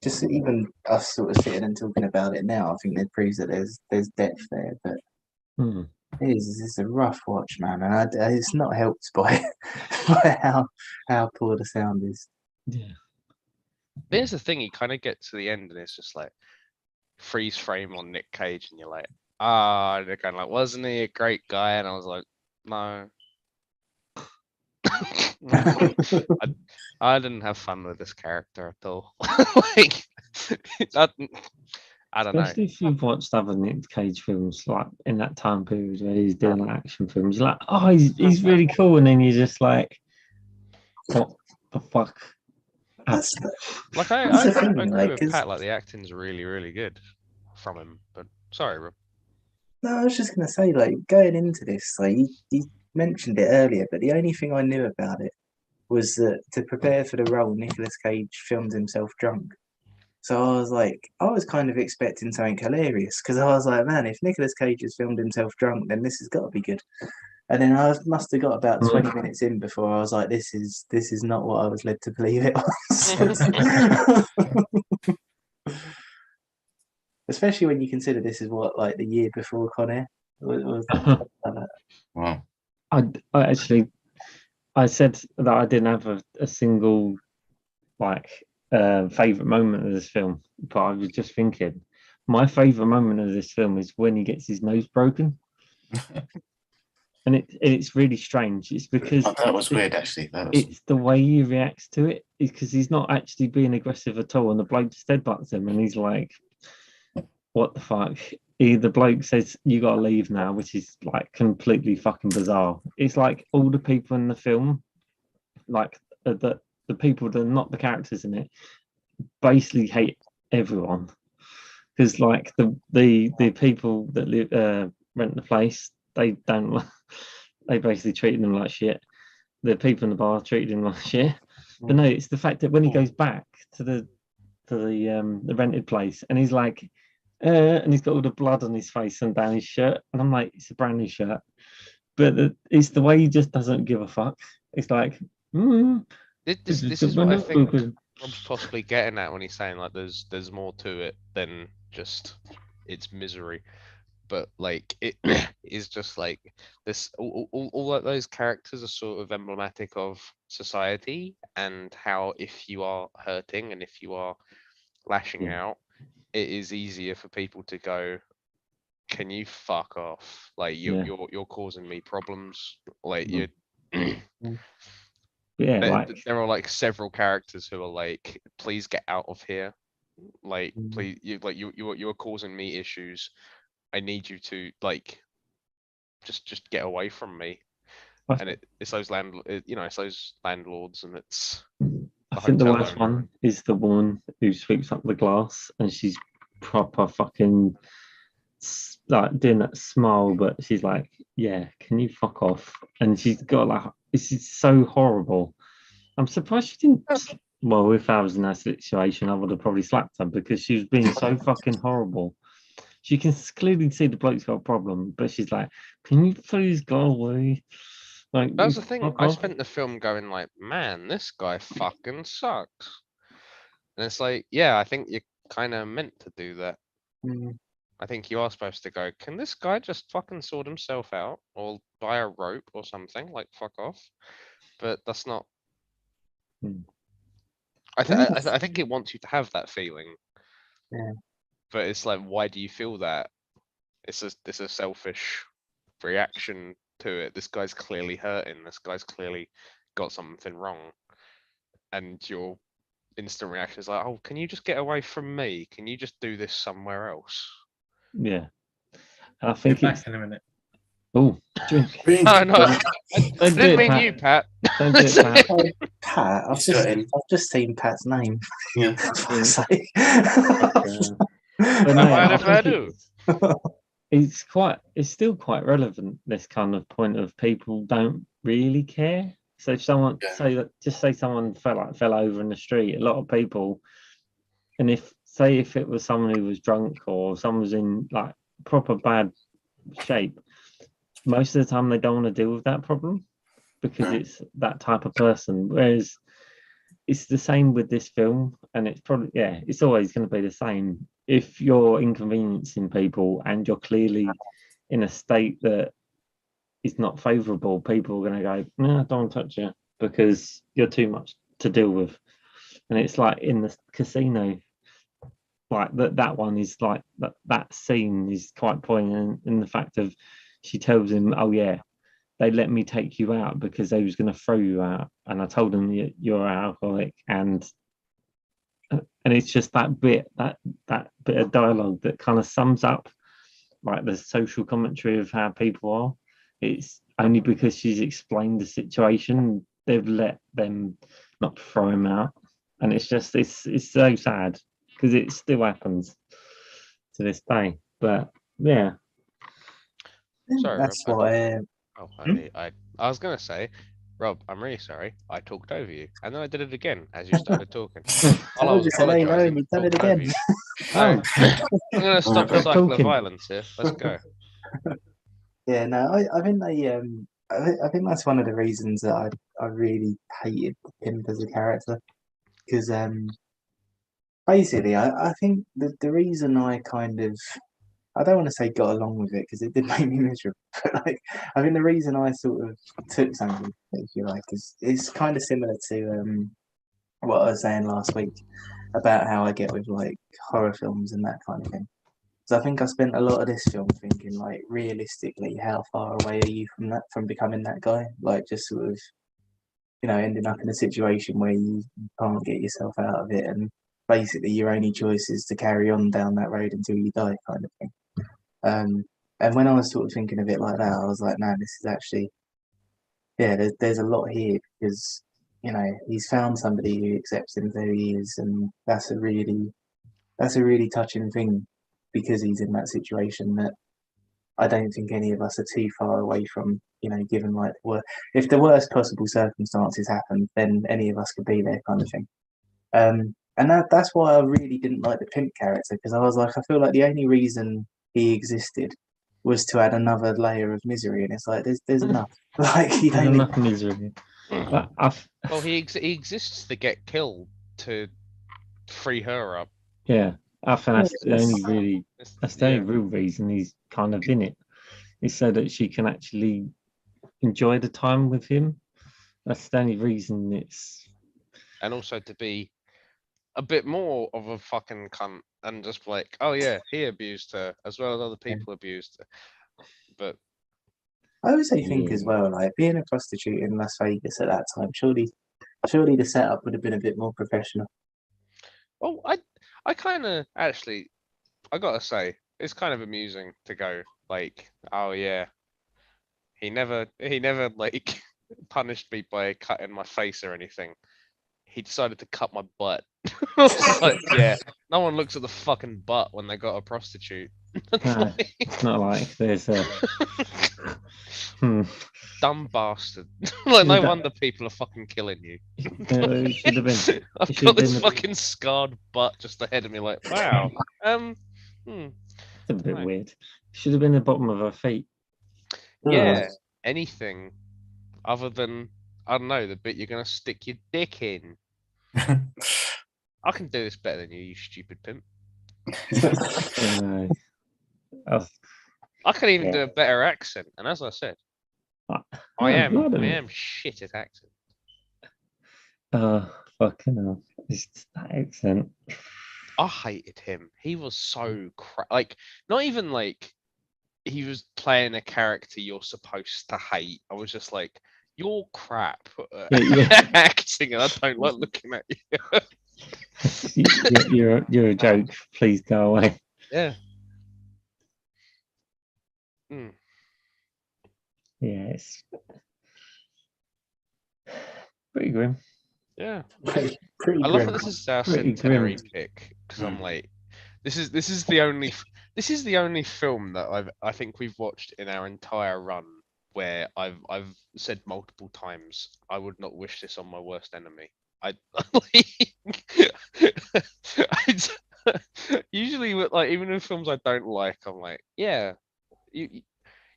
just even us sort of sitting and talking about it now, I think that proves that there's depth there. But it's a rough watch, man, and it's not helped by how poor the sound is. Yeah. There's the thing, you kind of get to the end and it's just like freeze frame on Nick Cage and you're like, and they're kind of like, wasn't he a great guy? And I was like, no. I didn't have fun with this character at all. Like, I don't know. Especially if you've watched other Nick Cage films, like in that time period where he's doing action films, you're like, oh, he's really cool, and then you're just like, what the fuck? Like I agree with Pat, like the acting's really, really good from him. But sorry, Rob. No, I was just gonna say, like, going into this, like, you mentioned it earlier, but the only thing I knew about it was that to prepare for the role, Nicolas Cage filmed himself drunk. So I was kind of expecting something hilarious, because I was like, man, if Nicolas Cage has filmed himself drunk, then this has got to be good. And then I must have got about 20 minutes in before I was like, this is not what I was led to believe it was. Especially when you consider this is what, like, the year before Con Air was. Wow. I actually, I said that I didn't have a single like favorite moment of this film, but I was just thinking my favorite moment of this film is when he gets his nose broken. And it's really strange. It's because that was weird, actually. It's the way he reacts to it. Is because he's not actually being aggressive at all, and the bloke just headbutts him, and he's like, "What the fuck?" The bloke says, "You gotta leave now," which is like completely fucking bizarre. It's like all the people in the film, like the people that are not the characters in it, basically hate everyone. Because like the people that live rent the place, they don't. They basically treated them like shit. The people in the bar treated him like shit. But no, it's the fact that when he goes back to the rented place, and he's like, and he's got all the blood on his face and down his shirt, and I'm like, it's a brand new shirt. But it's the way he just doesn't give a fuck. It's like, This is what I think Rob's possibly getting at when he's saying like there's more to it than just its misery. But like it is just like this all of those characters are sort of emblematic of society and how if you are hurting and if you are lashing out, it is easier for people to go, can you fuck off? Like you're causing me problems. Like you there are like several characters who are like, please get out of here. Like please you are causing me issues. I need you to like just get away from me. And it's those it's those landlords, and it's I think the last one is the woman who sweeps up the glass, and she's proper fucking like doing that smile, but she's like, yeah, can you fuck off? And she's got like, this is so horrible. I'm surprised she didn't. Well, if I was in that situation, I would have probably slapped her because she was being so fucking horrible. She can clearly see the bloke's got a problem, but she's like, can you please go away? Like, that was the thing. I spent the film going like, man, this guy fucking sucks. And it's like, yeah, I think you're kind of meant to do that. I think you are supposed to go, can this guy just fucking sort himself out or buy a rope or something? Like, fuck off. But that's not. I think it wants you to have that feeling. Yeah. But it's like, why do you feel that? It's a selfish reaction to it. This guy's clearly hurting. This guy's clearly got something wrong. And your instant reaction is like, oh, can you just get away from me? Can you just do this somewhere else? Yeah. And I think back in a minute. Oh, drink. No, I didn't mean you, Pat. Don't do it, Pat. Pat, I've just seen Pat's name. Yeah. For fuck's sake. But no, it's still quite relevant, this kind of point of people don't really care. So if someone say someone fell over in the street, a lot of people, and if it was someone who was drunk or someone was in like proper bad shape, most of the time they don't want to deal with that problem because it's that type of person. Whereas it's the same with this film, and it's probably it's always going to be the same. If you're inconveniencing people and you're clearly in a state that is not favourable, people are going to go, no, don't touch you because you're too much to deal with. And it's like in the casino, like that one is like that scene is quite poignant in the fact of she tells him, oh yeah, they let me take you out because they was going to throw you out, and I told them you're an alcoholic, and it's just that bit of dialogue that kind of sums up like the social commentary of how people are. It's only because she's explained the situation they've let them not throw him out, and it's so sad because it still happens to this day. But yeah, sorry, that's Rob, why. I was gonna say, Rob, I'm really sorry. I talked over you, and then I did it again as you started talking. I just said, hey, Ryan, you've done it again. I'm gonna stop the cycle of violence here. Let's go. Yeah, no, I think I think that's one of the reasons that I really hated him as a character, because basically I think the reason I kind of, I don't want to say got along with it because it did make me miserable, but like I think the reason I sort of took something, if you like, is kind of similar to what I was saying last week about how I get with like horror films and that kind of thing. So I think I spent a lot of this film thinking, like, realistically, how far away are you from that, from becoming that guy? Like, just sort of, ending up in a situation where you can't get yourself out of it, and basically your only choice is to carry on down that road until you die, kind of thing. And when I was sort of thinking of it like that, I was like, man, this is actually, yeah, there's a lot here because, he's found somebody who accepts him for who he is, and that's a really touching thing because he's in that situation that I don't think any of us are too far away from, given like, if the worst possible circumstances happened, then any of us could be there, kind of thing. And that's why I really didn't like the pimp character, because I was like, I feel like the only reason he existed was to add another layer of misery, and it's like there's enough. Like you There's don't enough misery. But Well, he exists to get killed to free her up. yeah, I think that's the only really, It's- that's the only yeah. real reason he's kind of in it. Is so that she can actually enjoy the time with him. That's the only reason it's. And also to be a bit more of a fucking cunt and just like, oh yeah, he abused her as well as other people abused her. But I also think as well, like being a prostitute in Las Vegas at that time, surely the setup would have been a bit more professional. well, I kind of actually, I gotta say, it's kind of amusing to go like, oh yeah, he never like punished me by cutting my face or anything. He decided to cut my butt. I was like, yeah, no one looks at the fucking butt when they got a prostitute. No, it's not like there's a. Dumb bastard. Like, no Should've done- wonder people are fucking killing you. It should have been. I've it got should've this been- fucking scarred butt just ahead of me, like, wow. It's a bit Right. weird. Should have been the bottom of her feet. Yeah, anything other than, I don't know, the bit you're gonna stick your dick in. I can do this better than you stupid pimp. Uh, I can even do Yeah. a better accent, and as I said, I I don't know. am shit at accent. Fucking hell. It's that accent. I hated him. He was so like, not even like he was playing a character you're supposed to hate. I was just like, you're crap at Yeah. acting, and I don't like looking at you. You're a joke. Please go away. Yeah. Yeah, it's pretty grim. Yeah. Pretty I love grim. that this is our Pretty centenary grim. pick because I'm like, this is the only film that I think we've watched in our entire run where I've said multiple times I would not wish this on my worst enemy. I usually with like, even in films I don't like, I'm like, yeah,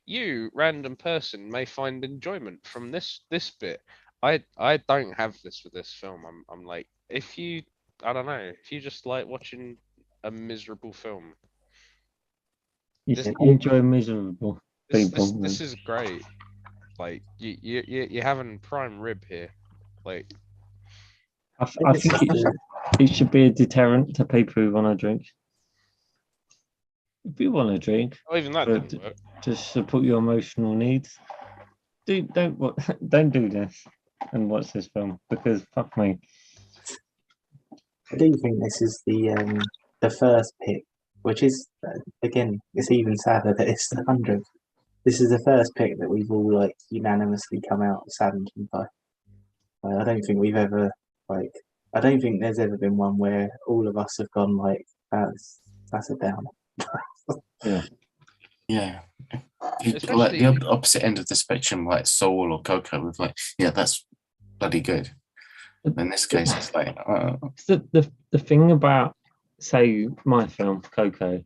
you random person may find enjoyment from this bit. I don't have this with this film. I'm like, if you, I don't know, if you just like watching a miserable film, You enjoy miserable people. this is great. Like you're having prime rib here. Like, I think it should be a deterrent to people who want to drink. If you want to drink, oh, even that but didn't work. just support your emotional needs. Don't do this and watch this film because fuck me. I do think this is the first pick, which is again, it's even sadder that it's the 100th. This is the first pick that we've all like unanimously come out saddened by. I don't think we've ever like. I don't think there's ever been one where all of us have gone like, that's a downer. Yeah. Like Especially- the opposite end of the spectrum, like Soul or Coco, with like, yeah, that's bloody good. In this case, it's like, The thing about, say, my film Coco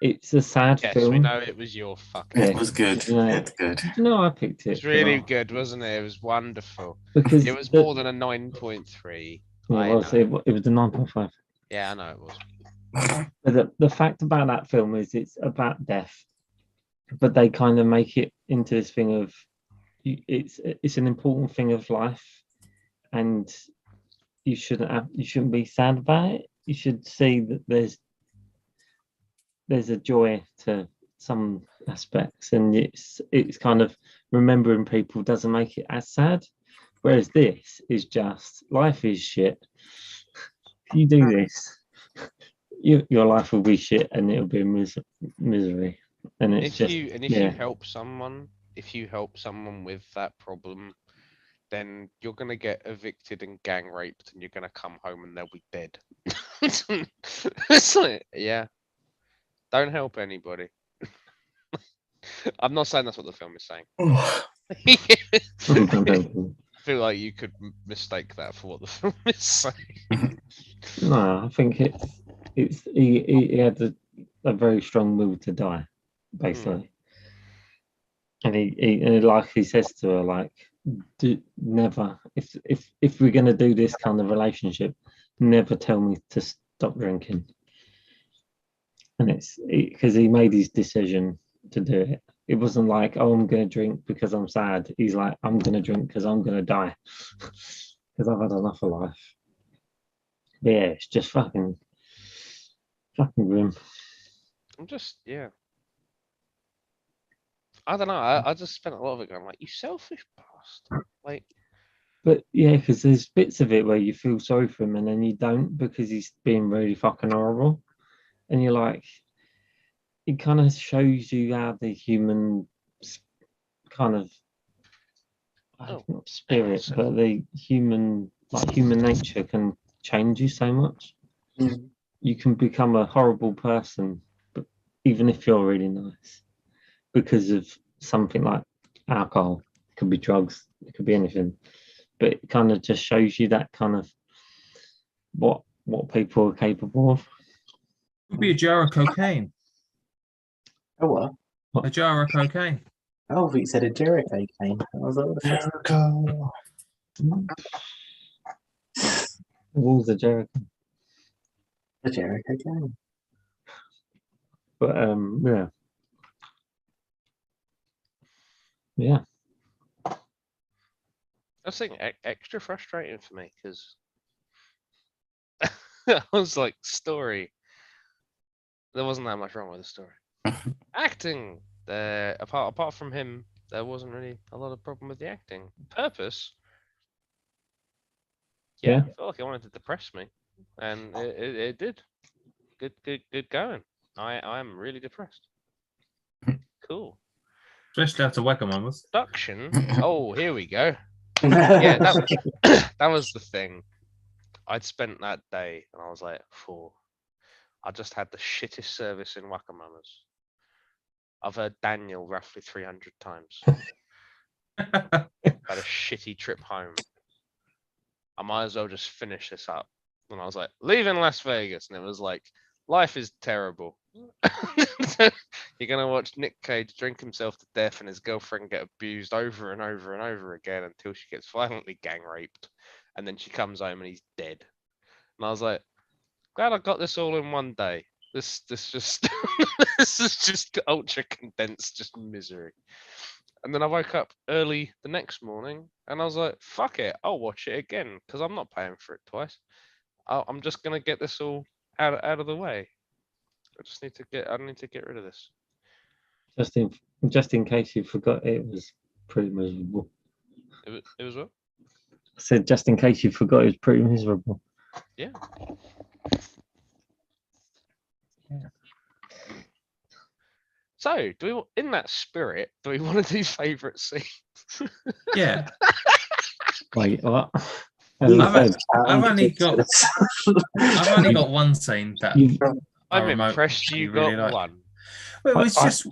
it's a sad Yes, film. we know it was your fucking. Yeah. It was good. Yeah. It's good. You know, I picked it. It's really for- good, wasn't it? It was wonderful. because It was the- more than a 9.3. Yeah, I it was. know. It was the 9.5. Yeah, I know it was. But the fact about that film is it's about death, but they kind of make it into this thing of it's an important thing of life, and you shouldn't be sad about it. You should see that there's a joy to some aspects, and it's kind of remembering people doesn't make it as sad. Whereas this is just life is shit. If you do this, your life will be shit, and it'll be misery. And it's If just you help someone, with that problem, then you're gonna get evicted and gang raped, and you're gonna come home and they'll be dead. It's like, yeah, don't help anybody. I'm not saying that's what the film is saying. I feel like you could mistake that for what the film is saying. No, I think he had a very strong will to die, basically. And he like he says to her, like, never, if we're gonna do this kind of relationship, never tell me to stop drinking. And it's because he made his decision to do it. It wasn't like, oh, I'm gonna drink because I'm sad. He's like, I'm gonna drink because I'm gonna die. Because I've had enough of life. But yeah, it's just fucking grim. I'm just, yeah. I don't know. I just spent a lot of it going like, you selfish bastard. Like, But yeah, because there's bits of it where you feel sorry for him and then you don't because he's being really fucking horrible. And you're like, it kind of shows you how the human kind of not spirit, but the human nature can change you so much. You can become a horrible person, but even if you're really nice, because of something like alcohol, it could be drugs, it could be anything. But it kind of just shows you that kind of what people are capable of. It could be a jar of cocaine. Oh, what? A jar of cocaine. Oh, you said a Jericho cane. I was like, what the fuck? Jericho. The walls of Jericho. A Jericho cane. But yeah. that's like extra frustrating for me because I was like, story. There wasn't that much wrong with the story. Acting, apart from him, there wasn't really a lot of problem with the acting. Purpose, Yeah. I felt like it wanted to depress me, and it did. Good going. I am really depressed. Cool. Especially after Wackamamas. Production. Oh, here we go. Yeah, that was the thing. I'd spent that day, and I was like, I just had the shittest service in Wackamamas. I've heard Daniel roughly 300 times. Had a shitty trip home. I might as well just finish this up. And I was like, leaving Las Vegas. And it was like, life is terrible. You're going to watch Nick Cage drink himself to death and his girlfriend get abused over and over and over again until she gets violently gang raped. And then she comes home and he's dead. And I was like, glad I got this all in one day. This just this is just ultra condensed, just misery. And then I woke up early the next morning and I was like, fuck it, I'll watch it again because I'm not paying for it twice. I'm just gonna get this all out of the way. I need to get rid of this. Just in case you forgot, it was pretty miserable. It was what? I said just in case you forgot, it was pretty miserable. Yeah. So, in that spirit, do we want to do favourite scenes? Yeah. Wait, what? I've only got one scene that I'm impressed you got really like. one. Well, it was just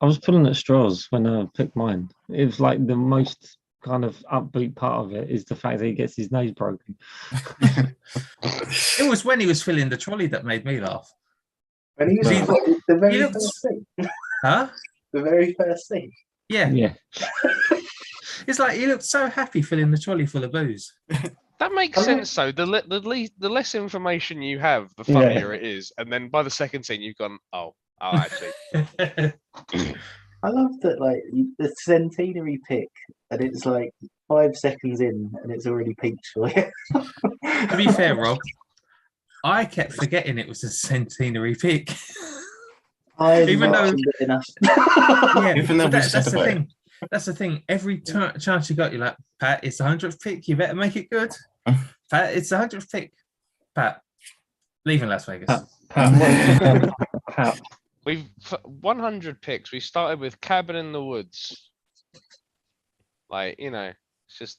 I was pulling at straws when I picked mine. It was like the most kind of upbeat part of it is the fact that he gets his nose broken. it was when he was filling the trolley that made me laugh. When he was See, the very he looked- first thing. Huh? The very first thing. Yeah. Yeah. It's like he looked so happy filling the trolley full of booze. That makes I like- sense though. The less information you have, the Yeah. funnier it is. And then by the second scene, you've gone, oh, actually. I love that, like, the centenary pick, and it's like 5 seconds in, and it's already peaked for you. To be fair, Rob, I kept forgetting it was a centenary pick. I Even though- mentioned it enough. Yeah, Even though but we that's said the about it. thing. That's the thing. Every chance you got, you're like, Pat, it's the 100th pick. You better make it good. Pat, it's the 100th pick. Pat, leaving Las Vegas. Pat, what have you done? Pat, We've 100 picks. We started with Cabin in the Woods. Like, it's just,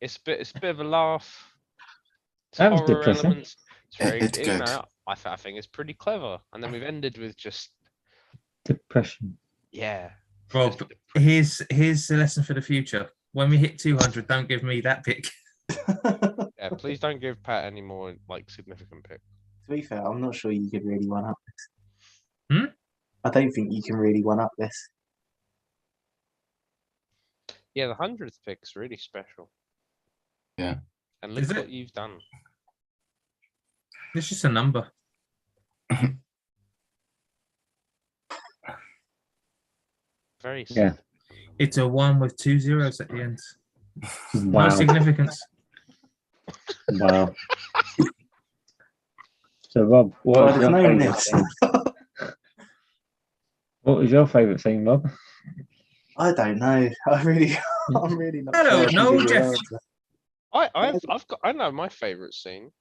it's a bit of a laugh. It's That was horror depressing. elements. It's very, It's good. I think it's pretty clever. And then we've ended with just, depression. yeah. Rob, here's the lesson for the future. When we hit 200, don't give me that pick. Yeah, please don't give Pat any more like significant picks. To be fair, I'm not sure you could really one up this. Hmm? I don't think you can really one up this. Yeah, the 100th pick's really special. Yeah. And look Is it? what you've done. It's just a number. Very Yeah. It's a 1 with 2 zeros at the end. Wow. No significance. Wow. So, Rob, what Well, was there's your no favourite nils. scene? What was your favourite scene, Rob? I don't know. I'm really not. I don't sure know, can give you an Jeff. answer. I know my favorite scene.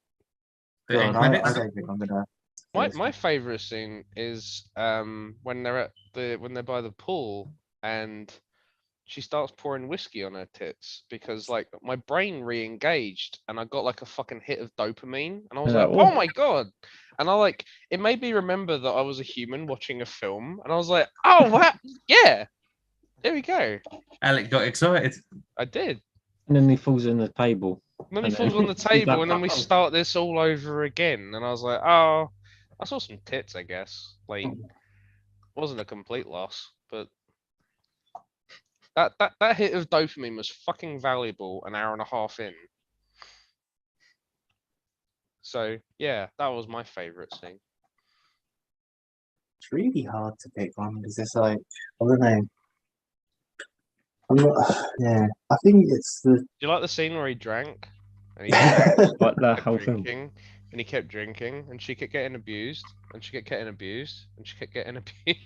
The Go end on, I credits. don't think I'm gonna. My favorite scene is when they're by the pool and she starts pouring whiskey on her tits because like my brain re-engaged and I got like a fucking hit of dopamine and I was Yeah, like, oh. oh my god. And I like it made me remember that I was a human watching a film and I was like, oh what? Yeah. There we go. Alec got excited. I did. And then he falls on the table. And then he And falls then on the he's table like, and then we "Oh." start this all over again. And I was like, oh, I saw some tits, I guess. Like, wasn't a complete loss, but that hit of dopamine was fucking valuable an hour and a half in. So yeah, that was my favorite scene. It's really hard to pick one because it's like I don't know. I'm not. Yeah, I think it's the. Do you like the scene where he drank? And he drank, Like that kept whole film. drinking, and he kept drinking, and she kept getting abused, and she kept getting abused, and she kept getting abused.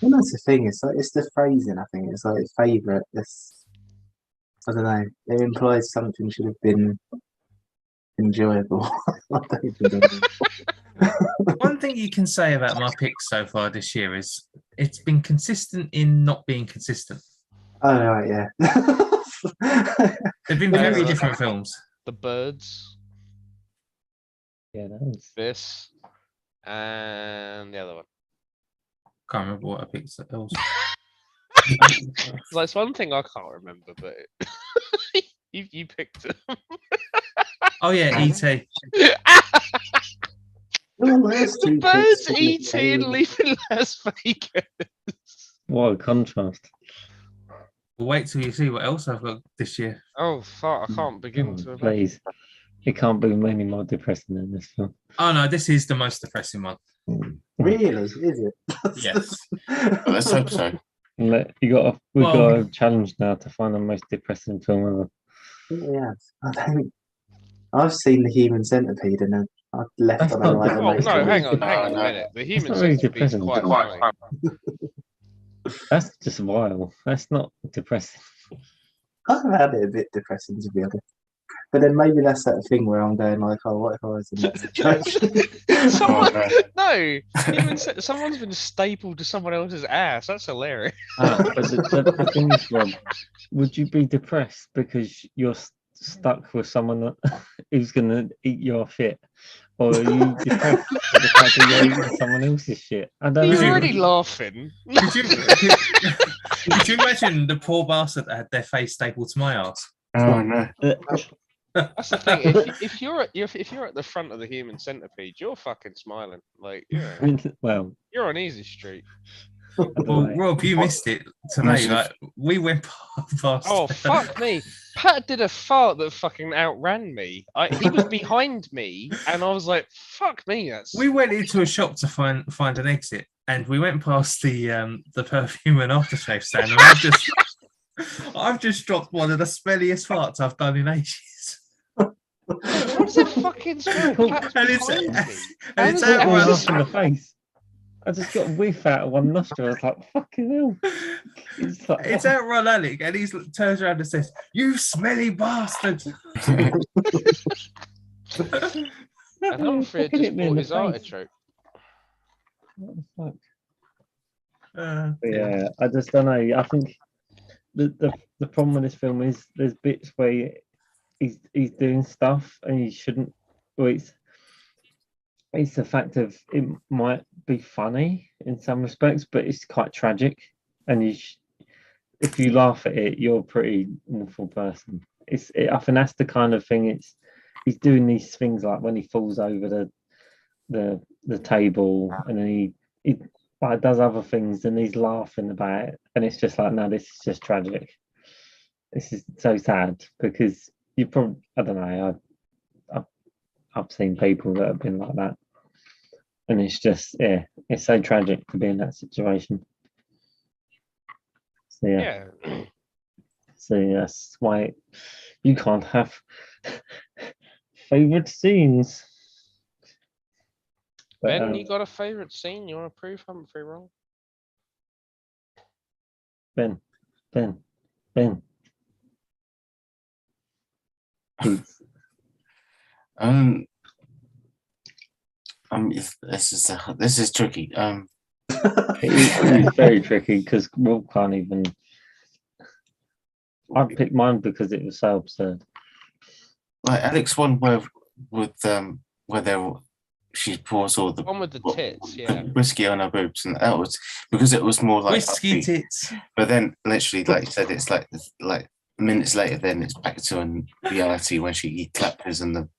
Well, that's the thing. It's like it's the phrasing. I think it's like favorite. It's. I don't know. It implies something should have been enjoyable. I don't even know. One thing you can say about my picks so far this year is it's been consistent in not being consistent. Oh right, yeah. They've been very different films. The Birds, Yeah, that was. this, and the other one. Can't remember what I picked else. Like, it's one thing I can't remember, but you picked it. Oh yeah, E.T. Well, there's The two Birds, picks for E.T. and me. leaving Las Vegas. What a contrast. We'll wait till you see what else I've got this year. Oh fuck! I can't begin Oh, to. imagine. please. It can't be any more depressing than this film. Oh no, this is the most depressing one. Really, is it? Yes. Well, let's hope so. We've Well- got a challenge now to find the most depressing film ever. Yeah, I don't. I've seen the Human Centipede and then I've left That's on not a right. the- Oh It's no! not Hang really on, hang on a no. minute. The Human not really Centipede's depressing. quite funny. That's just vile. That's not depressing. I found it a bit depressing to be honest. But then maybe that's that thing where I'm going like, oh, what if I was in that situation? Someone, Oh, no, someone's been stapled to someone else's ass. That's hilarious. But the thing is, Rob, would you be depressed because you're stuck with someone that who's going to eat your shit? Or are you depressed at the fact that you're eating someone else's shit? I don't You're know. already laughing. Could you imagine the poor bastard that had their face stapled to my ass? Oh no. That's the thing. If you're at the front of the human centipede, you're fucking smiling. Like, yeah, Well, you're on easy street. I don't Well, know. Rob, you missed it today. Imagine if- Like we went past. Oh fuck me! Pat did a fart that fucking outran me. He was behind me, and I was like, "Fuck me!" That's We went into a shop to find an exit, and we went past the perfume and aftershave stand, and I've just dropped one of the smelliest farts I've done in ages. what does it fucking smell? Pat's And it's- behind me. and it's How does out it One right- nostril in the face. I just got a whiff out of one nostril. I was like, fucking hell. It's like, It's outrun Alec, and he turns around and says, "You smelly bastard!" And Humphrey had Fucking just hit me in bought the his face. artichoke. What the fuck? Uh, Yeah, I just don't know. I think the problem with this film is there's bits where he's doing stuff and he shouldn't. Well, it's the fact of it might be funny in some respects, but it's quite tragic. And if you laugh at it, you're a pretty awful person. I think that's the kind of thing. He's doing these things like when he falls over the table, and then he like does other things, and he's laughing about it, and it's just like, no, this is just tragic. This is so sad because you probably, I don't know, I've seen people that have been like that, and it's just, yeah, it's so tragic to be in that situation. So yeah, Yeah. so that's why you can't have favorite scenes. But, Ben, you got a favorite scene? You want to prove Humphrey wrong? Ben. Please. This is tricky. It is very tricky because Rob can't even. I picked mine because it was so absurd. Like Alex one where she pours all the One with the tits, yeah. whiskey on her boobs, and that was because it was more like whiskey upbeat. tits. But then, literally, like you said, it's like minutes later. Then it's back to reality when she clappers and the.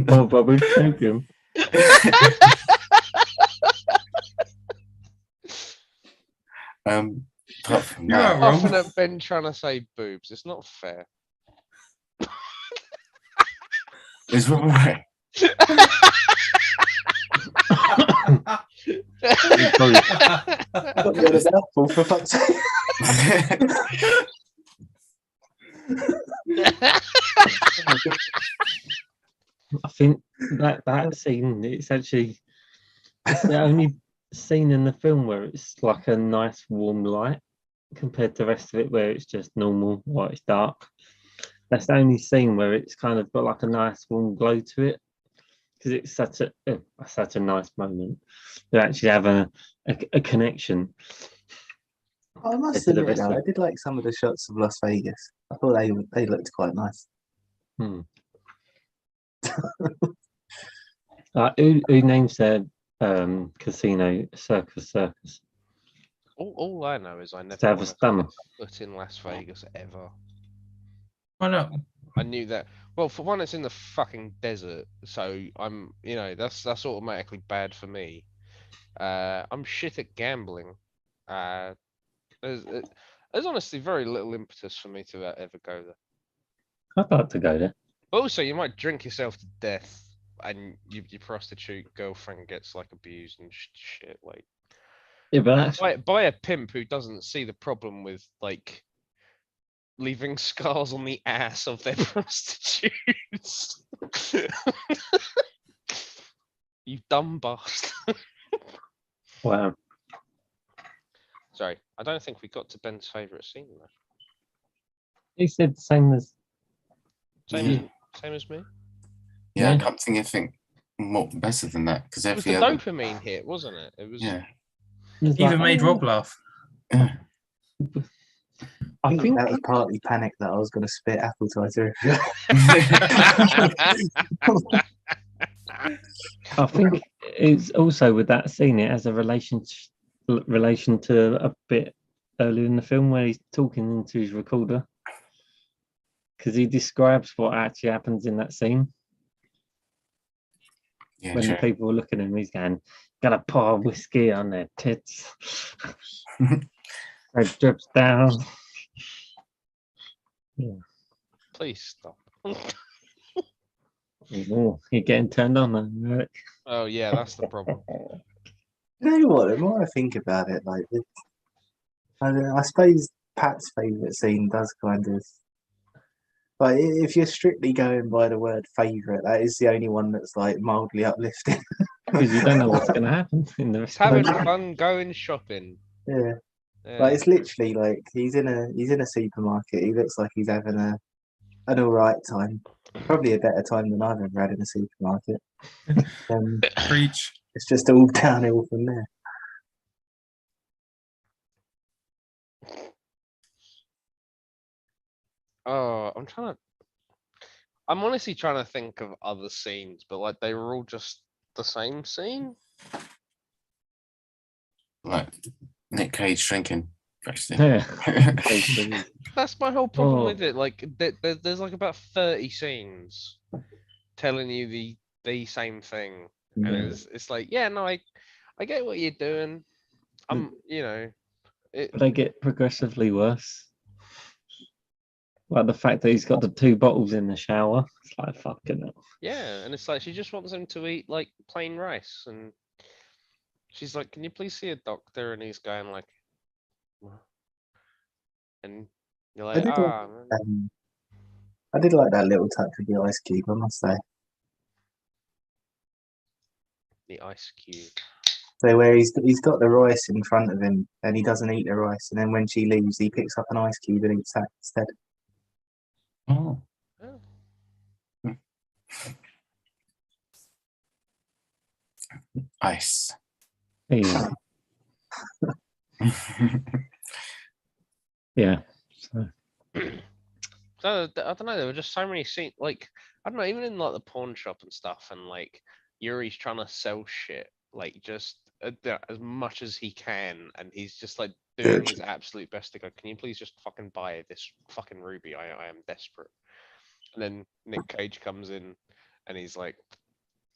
Oh, Bobby, thank you. Apart from You're that, right, Rob. Laughing at Ben trying to say boobs. It's not fair. is Rob right? Got the other apple for fuck's sake. I think that scene, it's actually the only scene in the film where it's like a nice warm light compared to the rest of it where it's just normal white, it's dark. That's the only scene where it's kind of got like a nice warm glow to it because it's such a nice moment to actually have a connection. I must To the admit, rest though, of I did like some of the shots of Las Vegas. I thought they looked quite nice. Who names their casino Circus? All I know is I To never have a want to stomach. put in Las Vegas ever. Why not? I knew that. Well, for one, it's in the fucking desert, so I'm, that's automatically bad for me. I'm shit at gambling. There's honestly very little impetus for me to ever go there. I'd like to go there. But also, you might drink yourself to death, and your prostitute girlfriend gets like abused and shit. Like, Yeah, but that's by a pimp who doesn't see the problem with like leaving scars on the ass of their prostitutes. You dumb bastard. wow. Sorry, I don't think we got to Ben's favourite scene though. He said the same as Same as me. Yeah, I Yeah. can't think of anything more better than that because It was the every other. dopamine hit, wasn't it? It was. Yeah, It's Even like, made Rob laugh. yeah. I think that was partly panic that I was going to spit apple cider. I think it's also with that scene. It has a relation to a bit earlier in the film where he's talking into his recorder. because he describes what actually happens in that scene. Yeah, When the true. people are looking at him, he's going, got a pour of whiskey on their tits. It drips down. Please stop. Oh, you're getting turned on then, Eric. Oh yeah, that's the problem. You know what? The more I think about it, like, I suppose Pat's favourite scene does kind of. Like, if you're strictly going by the word favourite, that is the only one that's like mildly uplifting. Because you don't know what's going to happen in the rest It's having of the fun going shopping. Yeah. Yeah. Like, it's literally like he's in a supermarket. He looks like he's having an all right time. Probably a better time than I've ever had in a supermarket. Preach. It's just all downhill from there. Oh, I'm honestly trying to think of other scenes, but like they were all just the same scene. Like Nick Cage drinking. Yeah. That's my whole problem Oh. with it. Like there's like about 30 scenes telling you the same thing. And it's like, yeah, no, I get what you're doing. But they get progressively worse. Like the fact that he's got the 2 bottles in the shower. It's like, fucking hell. Yeah, and it's like she just wants him to eat like plain rice, and she's like, "Can you please see a doctor?" And he's going like, "What?" And you're like, did "Ah, I did like that little touch of the ice cube, I must say. the ice cube." So where he's got the rice in front of him and he doesn't eat the rice, and then when she leaves, he picks up an ice cube and eats that instead. Oh. Oh. Ice. Yeah. Yeah. So, So I don't know. There were just so many scenes. Like I don't know. Even in like the pawn shop and stuff, and like Yuri's trying to sell shit, like just as much as he can, and he's just like doing his absolute best to go. Can you please just fucking buy this fucking ruby? I am desperate. And then Nick Cage comes in, and he's like,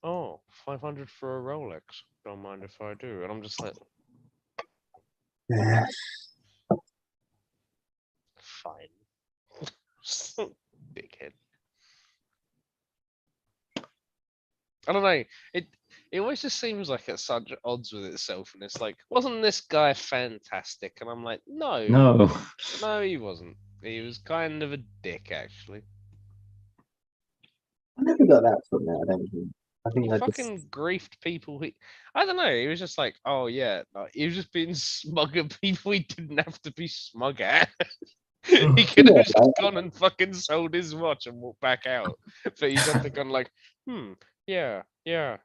"Oh, 500 for a Rolex. Don't mind if I do." And I'm just like, Yeah. fine. Dickhead. I don't know. It always just seems like it's such odds with itself, and it's like, wasn't this guy fantastic? And I'm like, no, no. he wasn't. He was kind of a dick, actually. I never got that from there, I don't think. I think He I fucking griefed people. I don't know. He was just like, oh yeah, no, he was just being smug at people he didn't have to be smug at. He could have just gone and fucking sold his watch and walked back out. But he's had to gone like, yeah,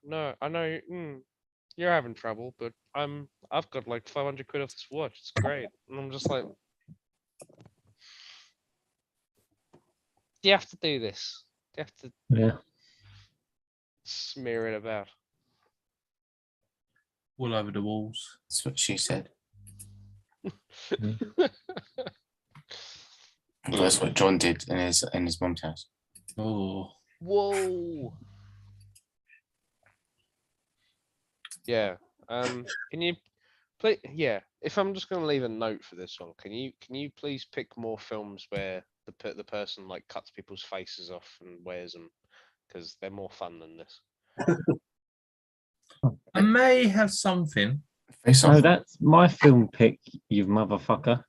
no, I know, you're having trouble, but I've got like 500 quid off this watch. It's great. And I'm just like, do you have to do this? Do you have to Yeah. smear it about? All over the walls. That's what she said. Well, that's what John did in his mum's house. Oh. Whoa. Yeah. Can you play? Yeah. If I'm just gonna leave a note for this one, can you please pick more films where the person like cuts people's faces off and wears them, because they're more fun than this. I may have something. Face No, off. that's my film pick, you motherfucker.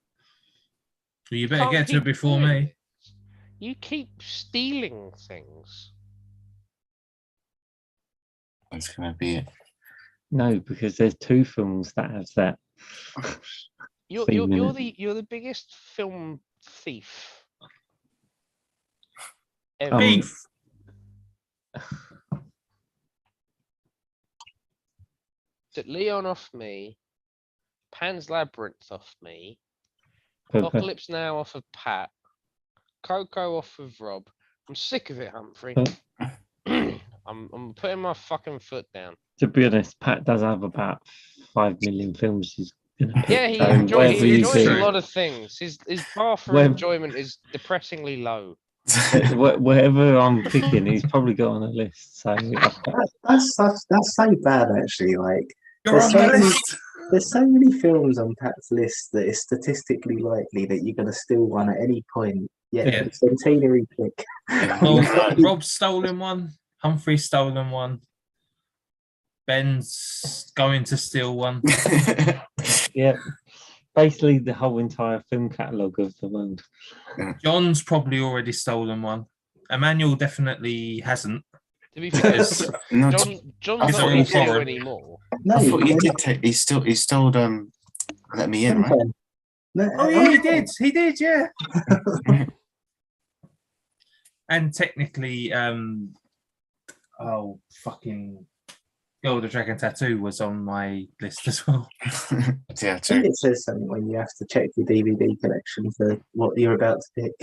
Well, you better Can't get to it keep before doing me. this. You keep stealing things. That's gonna be it. No, because there's 2 films that have that. You're theme in it. you're the biggest film thief ever. Um, Beef. Leon off me, Pan's Labyrinth off me, But- Apocalypse Now off of Pat, Coco off of Rob. I'm sick of it, Humphrey. I'm putting my fucking foot down. to be honest, Pat does have about 5 million films he's gonna pick. Yeah, he so enjoys whatever you a do- lot of things. His bar for Where- enjoyment is depressingly low. Whatever I'm picking, he's probably got on a list. So That's so bad, actually. Like, You're on so the many, list. there's so many films on Pat's list that it's statistically likely that you're going to steal one at any point. Yet Yeah. the centenary pick. Well, Rob's stolen one. Humphrey's stolen one. Ben's going to steal one. yeah, basically the whole entire film catalogue of the world. John's probably already stolen one. Emmanuel definitely hasn't. To be fair, No, John's they're not all in here foreign. anymore. No, I thought you no, did take. He stole. Let me in, right? no, Oh yeah, he did. He did, yeah. And technically, fucking Girl with the Dragon Tattoo was on my list as well. Yeah, I think true. it says something when you have to check your DVD collection for what you're about to pick.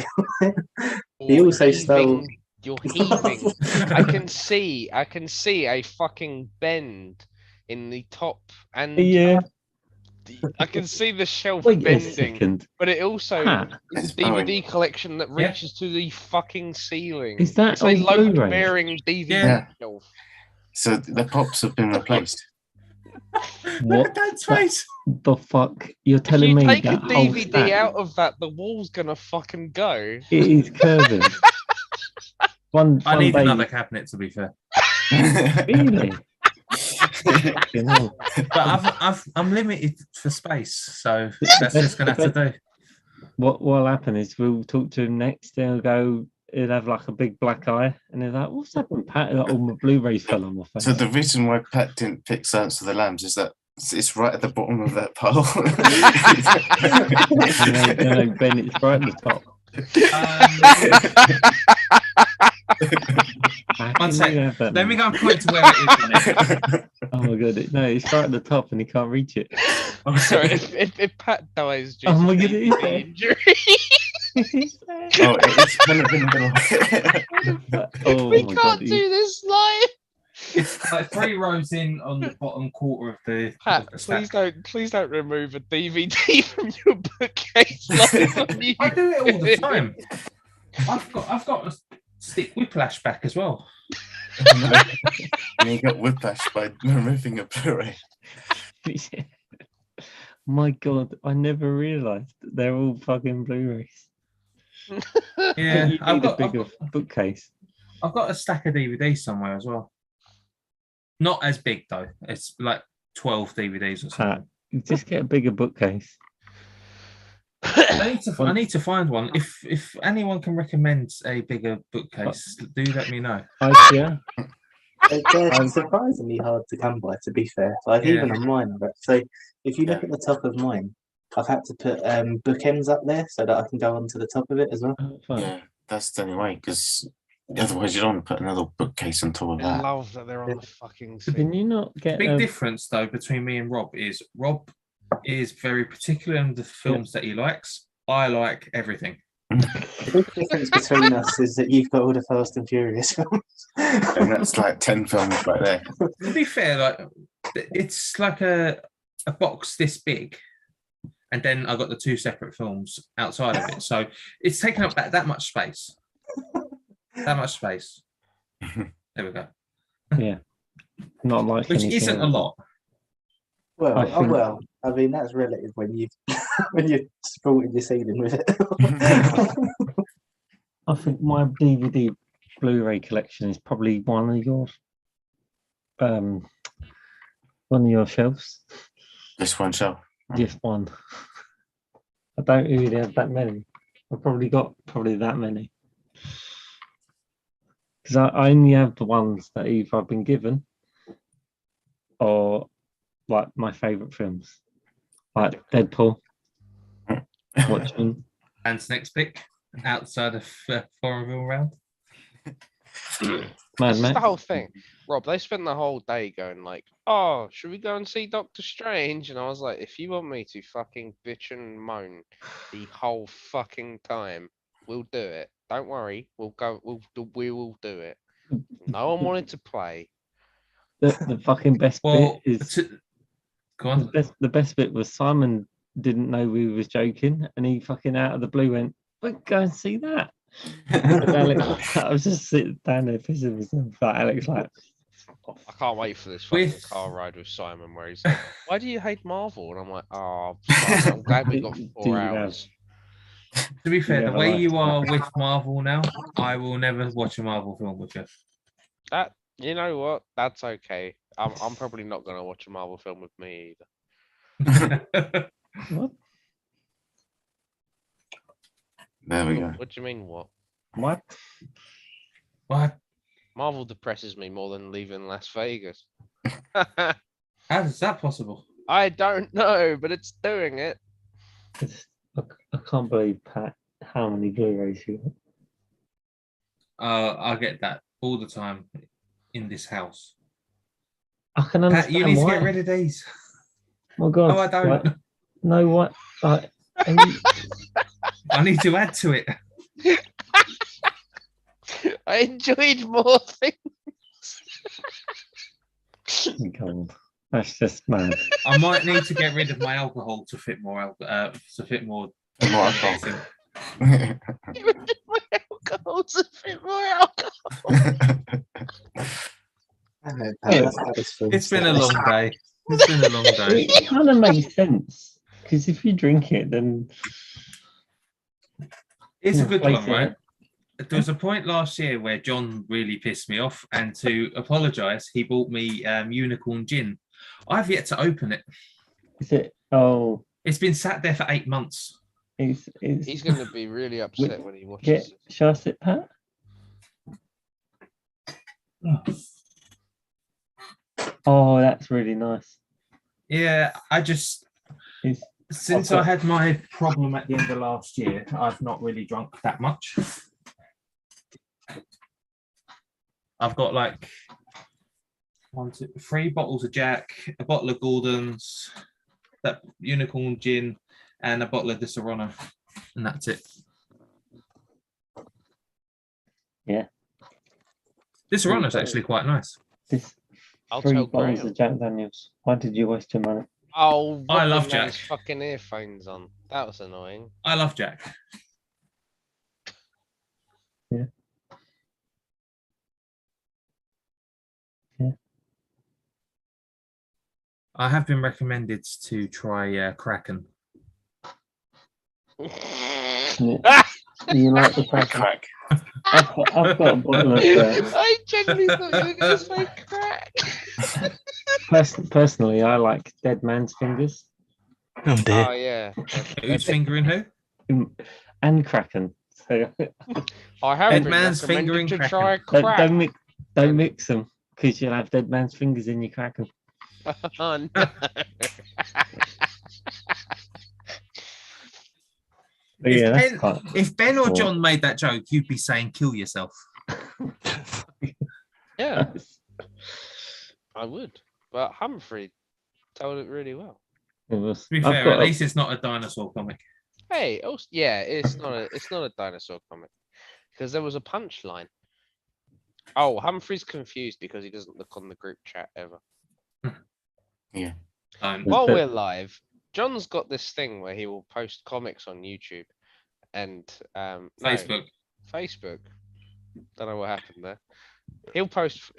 He You're also stole. heaving- You're heaving. I can see a fucking bend in the top, and Yeah. I can see the shelf Wait a bending. second. But it also Pat, is a It's Bowie. DVD collection that Yeah. reaches to the fucking ceiling. Is that It's a on Blu-ray? load-bearing DVD Yeah. shelf. So the pops have been replaced. What That's right. the fuck? You're If telling you me take a that whole DVD stack, out of that, the wall's gonna fucking go. it is curving. One I need day, another cabinet, to be fair. really? Fucking hell. But I'm limited for space, so that's just gonna have to do. What'll happen is we'll talk to him next. He'll go. He'll have like a big black eye, and he'll like, "What's happened, Pat? Like, all my Blu-rays fell on my face." So the reason why Pat didn't pick Silence of the Lambs is that it's right at the bottom of that pile. no, Ben, it's right at the top. How One can sec. you have that, Let me man? go and point to where it is. On it. Oh my god! No, it's right at the top, and he can't reach it. Sorry, if Pat dies due Oh to my God, it is DVD there. injury, Oh, it's kind of in the middle. Oh we my can't god! do this live. It's like 3 rows in on the bottom quarter of the. Pat, of the stack. please don't remove a DVD from your bookcase. Like on I do it all the YouTube. time. I've got to stick Whiplash back as well. And you got whiplash by removing a Blu-ray. My god! I never realised that they're all fucking Blu-rays. Yeah, You I've need a got bigger bookcase. a stack of DVDs somewhere as well. Not as big though. It's like 12 DVDs or something. Pat, you just get a bigger bookcase. I need to find one. If anyone can recommend a bigger bookcase, do let me know. Yeah. They're surprisingly hard to come by, to be fair. Like, Yeah. even on mine. So if you look at the top of mine, I've had to put bookends up there so that I can go onto the top of it as well. Oh, fuck. Yeah, that's the only way, because otherwise you don't want to put another bookcase on top of I that. love that they're on the fucking Can thing. you not get Big a difference though between me and Rob is very particular in the films that he likes. I like everything. The big difference between us is that you've got all the Fast and Furious films. And that's like 10 films right there. To be fair, like it's like a box this big, and then I got the 2 separate films outside of it. So it's taking up that much space. That much space. There we go. Yeah. Not like Which anything isn't a else. lot. Well, I think- well, I mean that's relative when you when you're supporting your ceiling with it. I think my DVD Blu-ray collection is probably one of your shelves. This one show. Just one. I don't really have that many. I've probably got that many. Because I only have the ones that either I've been given or like my favourite films. Like Deadpool, Watchmen. And next pick outside of Foreignerville round. Mad This is the Max. whole thing. Rob, they spent the whole day going like, oh, should we go and see Doctor Strange? And I was like, if you want me to fucking bitch and moan the whole fucking time, we'll do it. Don't worry. We will do it. No one wanted to play. The fucking best Well, bit is go on. the best bit was Simon didn't know we was joking, and he fucking out of the blue went, "We'll go and see that." Alex, I was just sitting down there pissing myself. Like Alex, like, I can't wait for this fucking With- car ride with Simon where he's like, "Why do you hate Marvel?" And I'm like, "Oh, Simon, I'm glad we got Do 4 you have- hours." To be fair, Yeah, the I way like you that. are with Marvel now, I will never watch a Marvel film with you. That you know what? That's okay. I'm probably not gonna watch a Marvel film with me either. what? There we go. What do you mean? What? What? What? Marvel depresses me more than leaving Las Vegas. How is that possible? I don't know, but it's doing it. I can't believe, Pat, how many Blu-rays you got. I get that all the time in this house. I can Pat, understand you need to why. get rid of these. My God. Oh, I don't. Like, no, what? Like, and you- I need to add to it. I enjoyed more things. God, that's just mad. I might need to get rid of my alcohol to fit more. To fit more. More alcohol. Get rid of my alcohol to fit more alcohol. It's been a long day. It's been a long day. It kind of makes sense because if you drink it, then It's a Yeah, good place one, it. right? There was a point last year where John really pissed me off, and to apologise, he bought me unicorn gin. I've yet to open it. is it? Oh, It's been sat there for 8 months. it's. He's gonna be really upset when he watches Get. it. Shall I sit, Pat? Oh, that's really nice. Yeah, I just It's, since I had my problem at the end of last year, I've not really drunk that much. I've got like 3 bottles of Jack, a bottle of Gordon's, that unicorn gin, and a bottle of the Serrano, and that's it. Yeah. This Serrano's actually quite nice. this I'll 3 tell bottles Graham. of Jack Daniels. Why did you waste your money? Oh, I love Robin had his Jack. fucking earphones on. That was annoying. I love Jack. Yeah. Yeah. I have been recommended to try Kraken. Yeah. You like the crack? Crack. I've got a bottle of. I genuinely thought you were gonna say crack. Personally, I like Dead Man's Fingers Oh dear. Oh yeah. Who's fingering who? and Kraken. So I have Dead been man's recommended fingering to Kraken. try don't, crack. don't mix them because you'll have Dead Man's Fingers in your Kraken. Oh, no. But yeah, that's Ben, quite. if Ben or cool. John made that joke, you'd be saying kill yourself. Yeah, I would. But Humphrey told it really well. It was. To be I've fair, got at a- least it's not a dinosaur comic. Hey, also, yeah, it's not a dinosaur comic because there was a punchline. Oh, Humphrey's confused because he doesn't look on the group chat ever. While But- we're live, John's got this thing where he will post comics on YouTube and no, Facebook. Don't know what happened there. He'll post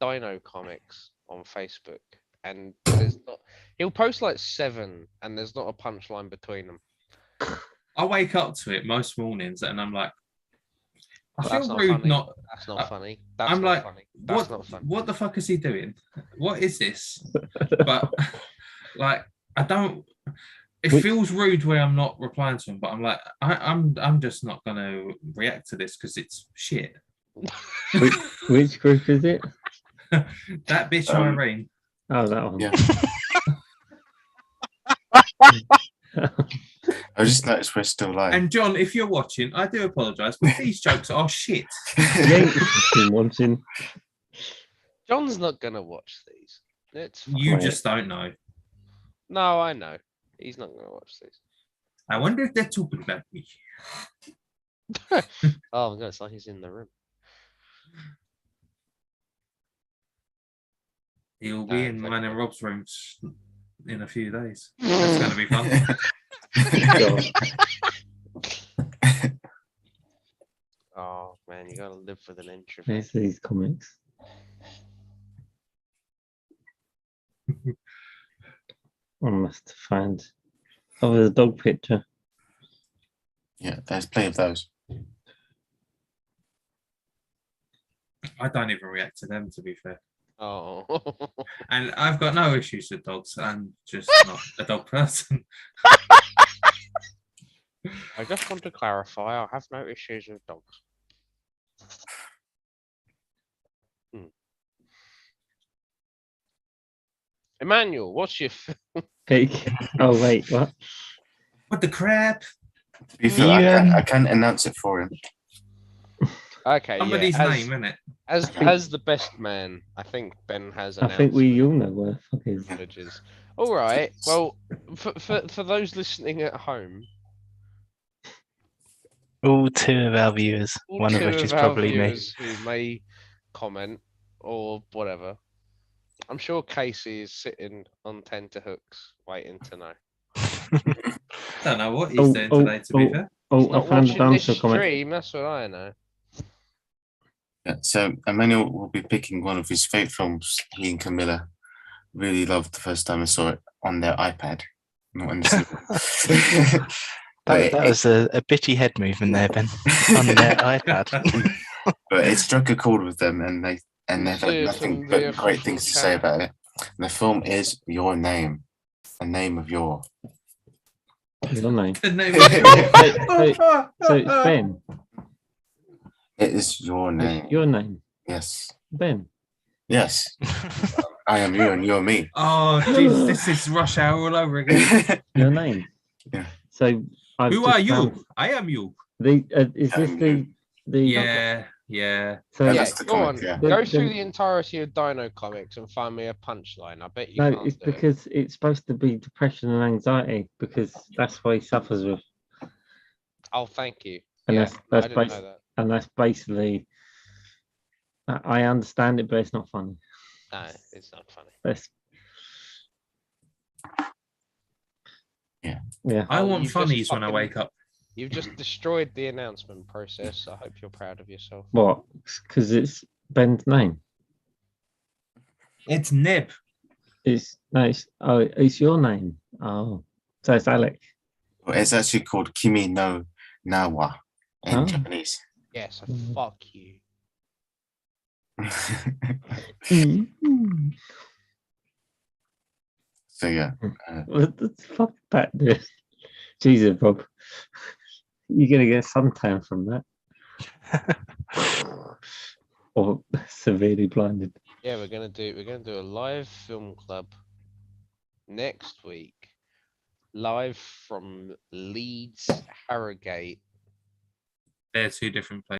Dino comics on Facebook, and there's not. He'll post like 7, and there's not a punchline between them. I wake up to it most mornings and I'm like, I That's feel not rude funny. not. That's not funny. I'm That's not like, funny. That's What, not funny. what the fuck is he doing? What is this? But like, I don't. It Which- feels rude where I'm not replying to him, but I'm like, I'm just not gonna react to this because it's shit. Which group is it? That bitch Irene. Oh, that one. Yeah. I just noticed we're still live. And John, if you're watching, I do apologise, but these jokes are shit. You ain't been watching. John's not gonna watch these. It's fine. You Right. just don't know. No, I know. He's not gonna watch these. I wonder if they're talking about me. Oh my god, it's like he's in the room. He'll be in exactly. mine and Rob's rooms in a few days. That's going to be fun. man. You gotta live with an introvert. There's these comics. I must find. Oh, there's a dog picture. Yeah, there's plenty of those. I don't even react to them, to be fair. Oh. And I've got no issues with dogs. I'm just not a dog person. I just want to clarify, I have no issues with dogs. Emmanuel, what's your Cake. Oh wait, what? What the crap? To be fair, You, I can announce it for him. okay? Somebody's yeah, name, innit? as the best man, I think Ben has. I think we announced all know where the fuck is. privileges. All right. Well, for those listening at home, all two of our viewers, all one of two which is our probably me. viewers who may comment or whatever. I'm sure Casey is sitting on tenterhooks, waiting to know. Don't know what he's doing today, to be fair. Oh, Not I found a watching this dancer comment. stream. That's what I know. Yeah, so Emmanuel will be picking one of his favourite films. He and Camilla really loved the first time I saw it on their iPad, not in the cinema. But That was a bitchy head movement there, Ben, on their iPad. But it struck a chord with them, and they've See had it nothing from but the great official things to say chat. about it. And the film is Your Name, a name of your. Your name. The name So it's Ben. It is your name. It's your name, Yes, Ben. yes. I am you, and you're me. Oh, jeez, this is Rush Hour all over again. Your name. Yeah. So I've Who just are you? found I am you. The is this the Yeah, yeah. So Yeah, Yeah, that's the go on. comic, yeah. Go The- through the- the entirety of Dino Comics and find me a punchline. I bet you no, can't it's do it. because it's supposed to be depression and anxiety because that's what he suffers with, Oh, thank you. and Yeah, that's I didn't bas- know that. and that's basically. I understand it, but it's not funny. No, it's not funny. That's Yeah. yeah. I Oh, want you just funnies when I fucking- wake up. You've just destroyed the announcement process. I hope you're proud of yourself. What? Because it's Ben's name. It's Nib. It's it's your name. Oh, so it's Alec. Well, it's actually called Kimi no Nawa in Oh. Japanese. Yes, Mm. fuck you. So yeah, What the fuck that dude? Jesus, Bob. You're gonna get suntan from that. Or severely blinded. Yeah, we're gonna do a live film club next week. Live from Leeds, Harrogate. They're two different places.